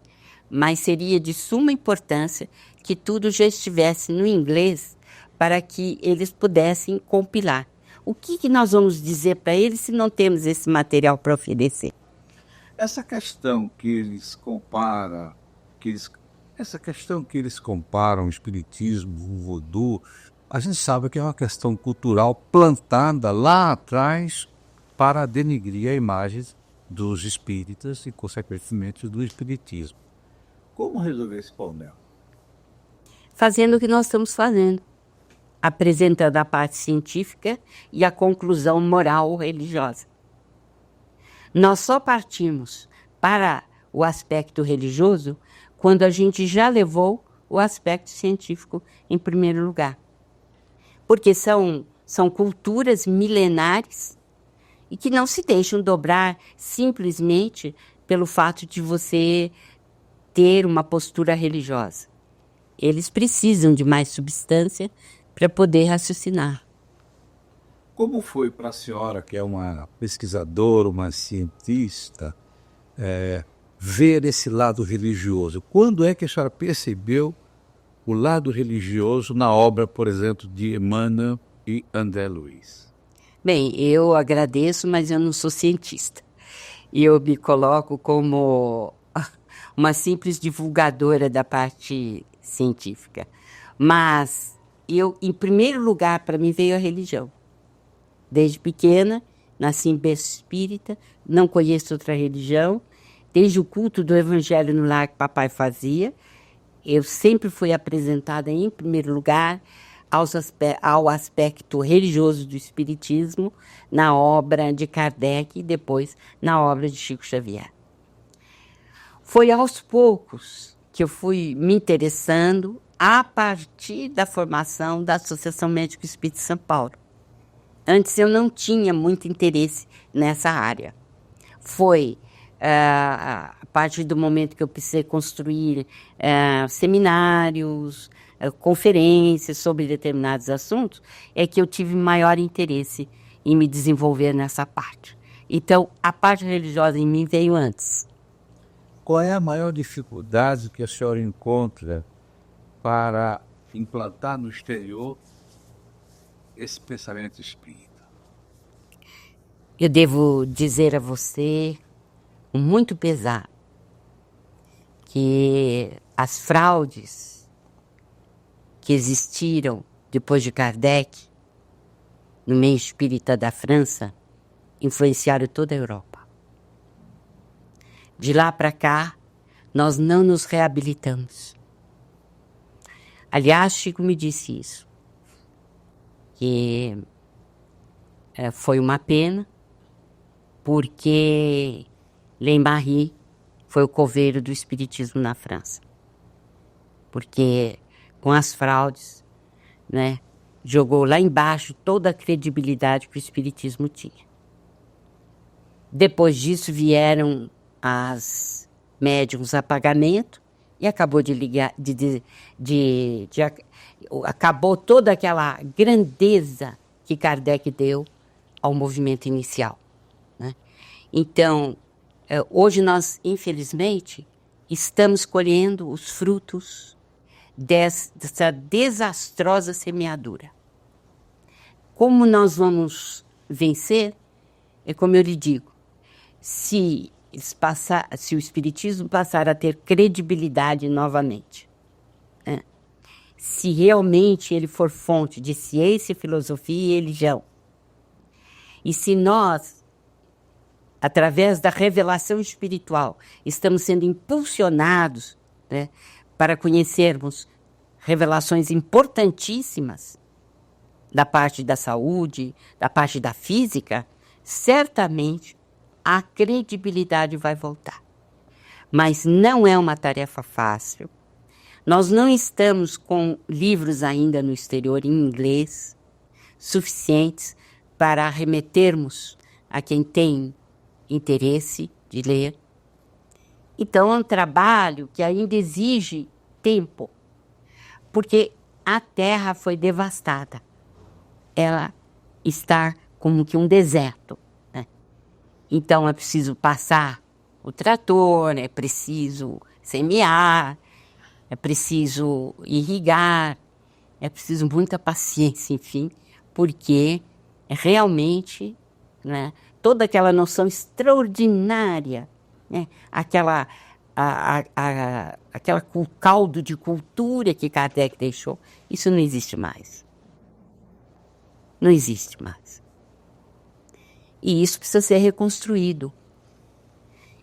Mas seria de suma importância que tudo já estivesse no inglês para que eles pudessem compilar. O que nós vamos dizer para eles se não temos esse material para oferecer? Essa questão que eles comparam, o espiritismo, o voodoo, a gente sabe que é uma questão cultural plantada lá atrás para denigrir a imagem dos espíritas e, consequentemente, do espiritismo. Como resolver esse problema? Fazendo o que nós estamos fazendo. Apresentando a parte científica e a conclusão moral ou religiosa. Nós só partimos para o aspecto religioso quando a gente já levou o aspecto científico em primeiro lugar. Porque são culturas milenares e que não se deixam dobrar simplesmente pelo fato de você ter uma postura religiosa. Eles precisam de mais substância para poder raciocinar. Como foi para a senhora, que é uma pesquisadora, uma cientista, ver esse lado religioso? Quando é que a senhora percebeu o lado religioso na obra, por exemplo, de Emmanuel e André Luiz? Bem, eu agradeço, mas eu não sou cientista. E eu me coloco como uma simples divulgadora da parte científica. Mas em primeiro lugar, para mim, veio a religião. Desde pequena, nasci em berço espírita, não conheço outra religião. Desde o culto do Evangelho no lar que papai fazia, eu sempre fui apresentada, em primeiro lugar, ao aspecto religioso do Espiritismo, na obra de Kardec e depois na obra de Chico Xavier. Foi aos poucos que eu fui me interessando a partir da formação da Associação Médico Espírita de São Paulo. Antes eu não tinha muito interesse nessa área. Foi a partir do momento que eu precisei construir seminários, conferências sobre determinados assuntos, é que eu tive maior interesse em me desenvolver nessa parte. Então, a parte religiosa em mim veio antes. Qual é a maior dificuldade que a senhora encontra para implantar no exterior esse pensamento espírita? Eu devo dizer a você, com muito pesar, que as fraudes que existiram depois de Kardec, no meio espírita da França, influenciaram toda a Europa. De lá para cá, nós não nos reabilitamos. Aliás, Chico me disse isso, que foi uma pena, porque Leymarie foi o coveiro do espiritismo na França. Porque com as fraudes, né, jogou lá embaixo toda a credibilidade que o espiritismo tinha. Depois disso vieram as médiums a pagamento e acabou acabou toda aquela grandeza que Kardec deu ao movimento inicial, né? Então, hoje nós, infelizmente, estamos colhendo os frutos dessa desastrosa semeadura. Como nós vamos vencer? É como eu lhe digo, se o Espiritismo passar a ter credibilidade novamente, né? Se realmente ele for fonte de ciência, filosofia e religião, e se nós, através da revelação espiritual, estamos sendo impulsionados, né, para conhecermos revelações importantíssimas da parte da saúde, da parte da física, certamente a credibilidade vai voltar. Mas não é uma tarefa fácil. Nós não estamos com livros ainda no exterior em inglês suficientes para remetermos a quem tem interesse de ler. Então é um trabalho que ainda exige tempo, porque a Terra foi devastada. Ela está como que um deserto. Então é preciso passar o trator, é preciso semear, é preciso irrigar, é preciso muita paciência, enfim, porque realmente, né, toda aquela noção extraordinária, né, aquela caldo de cultura que Kardec deixou, isso não existe mais. Não existe mais. E isso precisa ser reconstruído.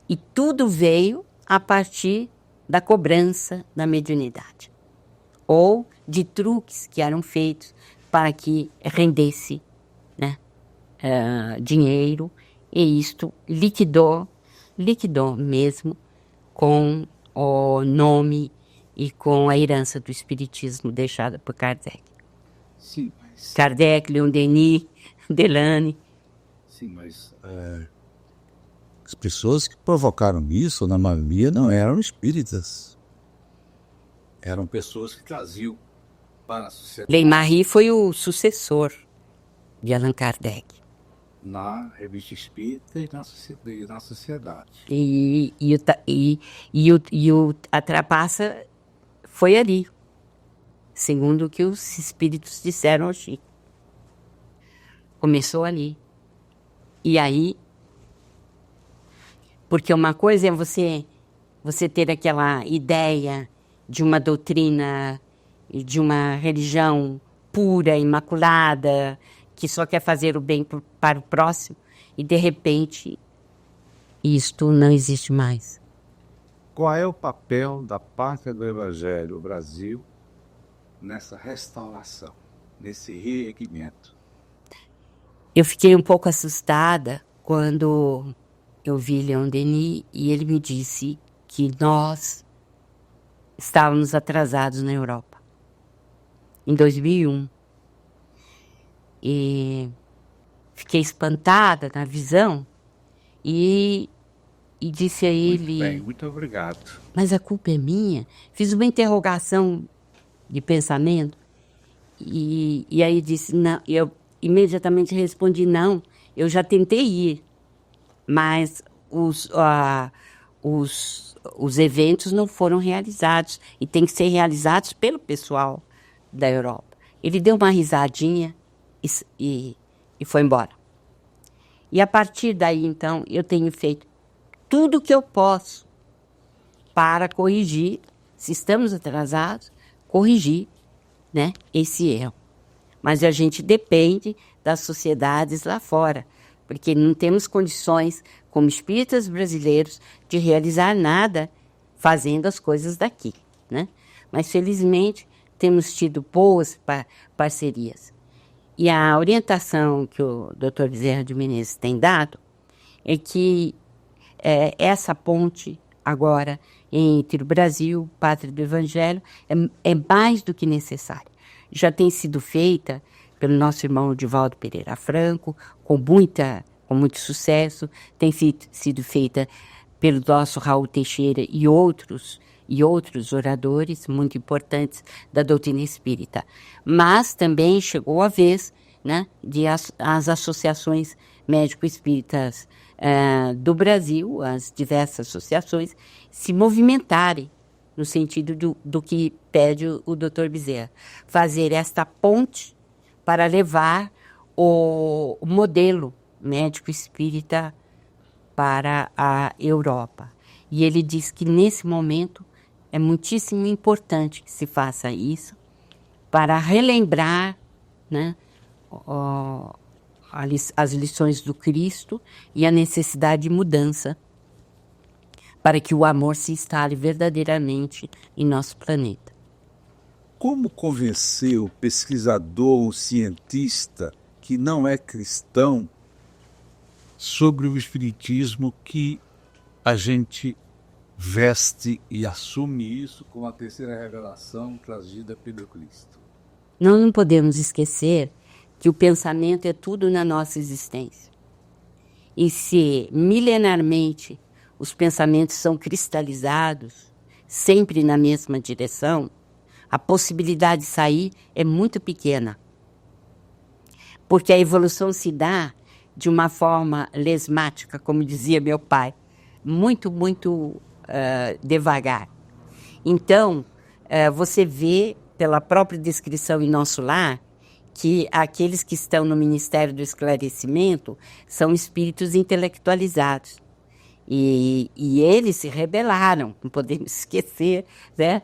E tudo veio a partir da cobrança da mediunidade. Ou de truques que eram feitos para que rendesse, né, dinheiro. E isto liquidou mesmo com o nome e com a herança do espiritismo deixada por Kardec. Sim, mas... Kardec, Leon Denis, Delane. Sim, mas as pessoas que provocaram isso, na maioria, não eram espíritas. Eram pessoas que traziam para a sociedade. Leymarie foi o sucessor de Allan Kardec. Na revista espírita e na sociedade. A trapaça foi ali, segundo o que os espíritos disseram ao Chico. Começou ali. E aí, porque uma coisa é você ter aquela ideia de uma doutrina, de uma religião pura, imaculada, que só quer fazer o bem para o próximo, e de repente isto não existe mais. qual é o papel da Pátria do Evangelho, o Brasil, nessa restauração, nesse reerguimento? Eu fiquei um pouco assustada quando eu vi Leon Denis e ele me disse que nós estávamos atrasados na Europa, em 2001. E fiquei espantada na visão e disse a ele... Muito bem, muito obrigado. Mas a culpa é minha? Fiz uma interrogação de pensamento e aí disse... Não, eu imediatamente respondi, não, eu já tentei ir, mas os eventos não foram realizados e tem que ser realizados pelo pessoal da Europa. Ele deu uma risadinha e foi embora. E a partir daí, então, eu tenho feito tudo o que eu posso para corrigir, se estamos atrasados, corrigir, né, esse erro. Mas a gente depende das sociedades lá fora, porque não temos condições, como espíritas brasileiros, de realizar nada fazendo as coisas daqui, né? Mas, felizmente, temos tido boas parcerias. E a orientação que o Dr. Bezerra de Menezes tem dado é que essa ponte agora entre o Brasil, Pátria do Evangelho, é mais do que necessária. Já tem sido feita pelo nosso irmão Divaldo Pereira Franco, com muito sucesso, tem sido feita pelo nosso Raul Teixeira e outros oradores muito importantes da doutrina espírita. Mas também chegou a vez, né, de as associações médico-espíritas do Brasil, as diversas associações, se movimentarem no sentido do que pede o Dr. Bezerra, fazer esta ponte para levar o modelo médico-espírita para a Europa. E ele diz que nesse momento é muitíssimo importante que se faça isso para relembrar, né, as lições do Cristo e a necessidade de mudança para que o amor se instale verdadeiramente em nosso planeta. Como convencer o pesquisador, o cientista que não é cristão sobre o espiritismo que a gente veste e assume isso como a terceira revelação trazida pelo Cristo? Nós não podemos esquecer que o pensamento é tudo na nossa existência. E se milenarmente os pensamentos são cristalizados, sempre na mesma direção, a possibilidade de sair é muito pequena. Porque a evolução se dá de uma forma lesmática, como dizia meu pai, muito devagar. Então, você vê pela própria descrição em Nosso Lar que aqueles que estão no Ministério do Esclarecimento são espíritos intelectualizados. E eles se rebelaram, não podemos esquecer, né,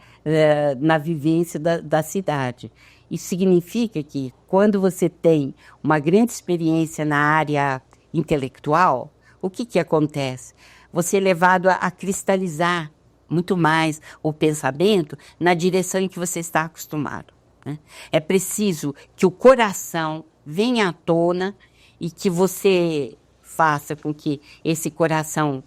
na vivência da cidade. Isso significa que quando você tem uma grande experiência na área intelectual, o que acontece? Você é levado a cristalizar muito mais o pensamento na direção em que você está acostumado, né? É preciso que o coração venha à tona e que você faça com que esse coração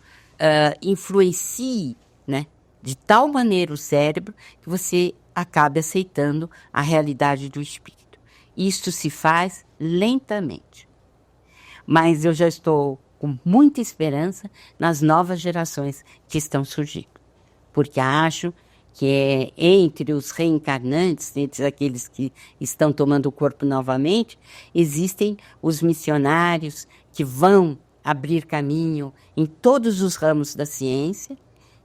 influencie, né, de tal maneira o cérebro que você acabe aceitando a realidade do espírito. Isto se faz lentamente. Mas eu já estou com muita esperança nas novas gerações que estão surgindo. Porque acho que entre os reencarnantes, entre aqueles que estão tomando o corpo novamente, existem os missionários que vão abrir caminho em todos os ramos da ciência,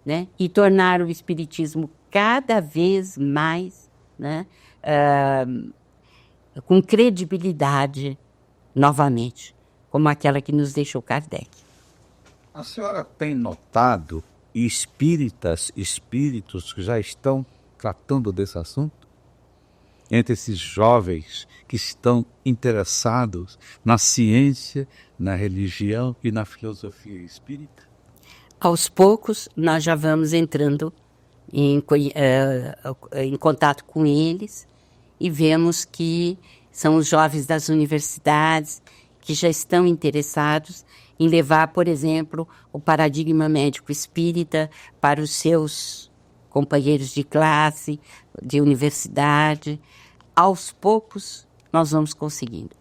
né, e tornar o espiritismo cada vez mais, né, com credibilidade novamente, como aquela que nos deixou Kardec. A senhora tem notado espíritos que já estão tratando desse assunto? Entre esses jovens que estão interessados na ciência, na religião e na filosofia espírita? Aos poucos, nós já vamos entrando em contato com eles e vemos que são os jovens das universidades que já estão interessados em levar, por exemplo, o paradigma médico espírita para os seus companheiros de classe, de universidade. Aos poucos, nós vamos conseguindo.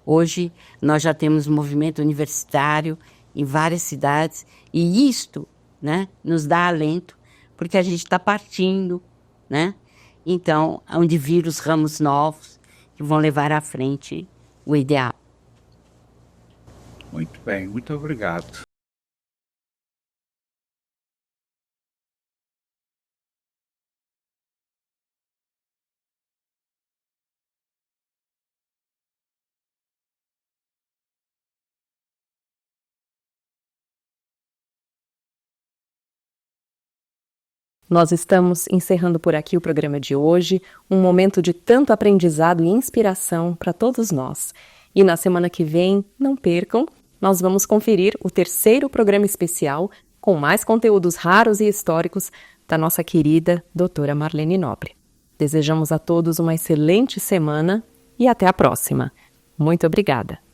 Hoje, nós já temos movimento universitário em várias cidades, e isto, né, nos dá alento, porque a gente está partindo, né? Então, onde vir os ramos novos que vão levar à frente o ideal. Muito bem, muito obrigado. Nós estamos encerrando por aqui o programa de hoje, um momento de tanto aprendizado e inspiração para todos nós. E na semana que vem, não percam, nós vamos conferir o terceiro programa especial com mais conteúdos raros e históricos da nossa querida doutora Marlene Nobre. Desejamos a todos uma excelente semana e até a próxima. Muito obrigada!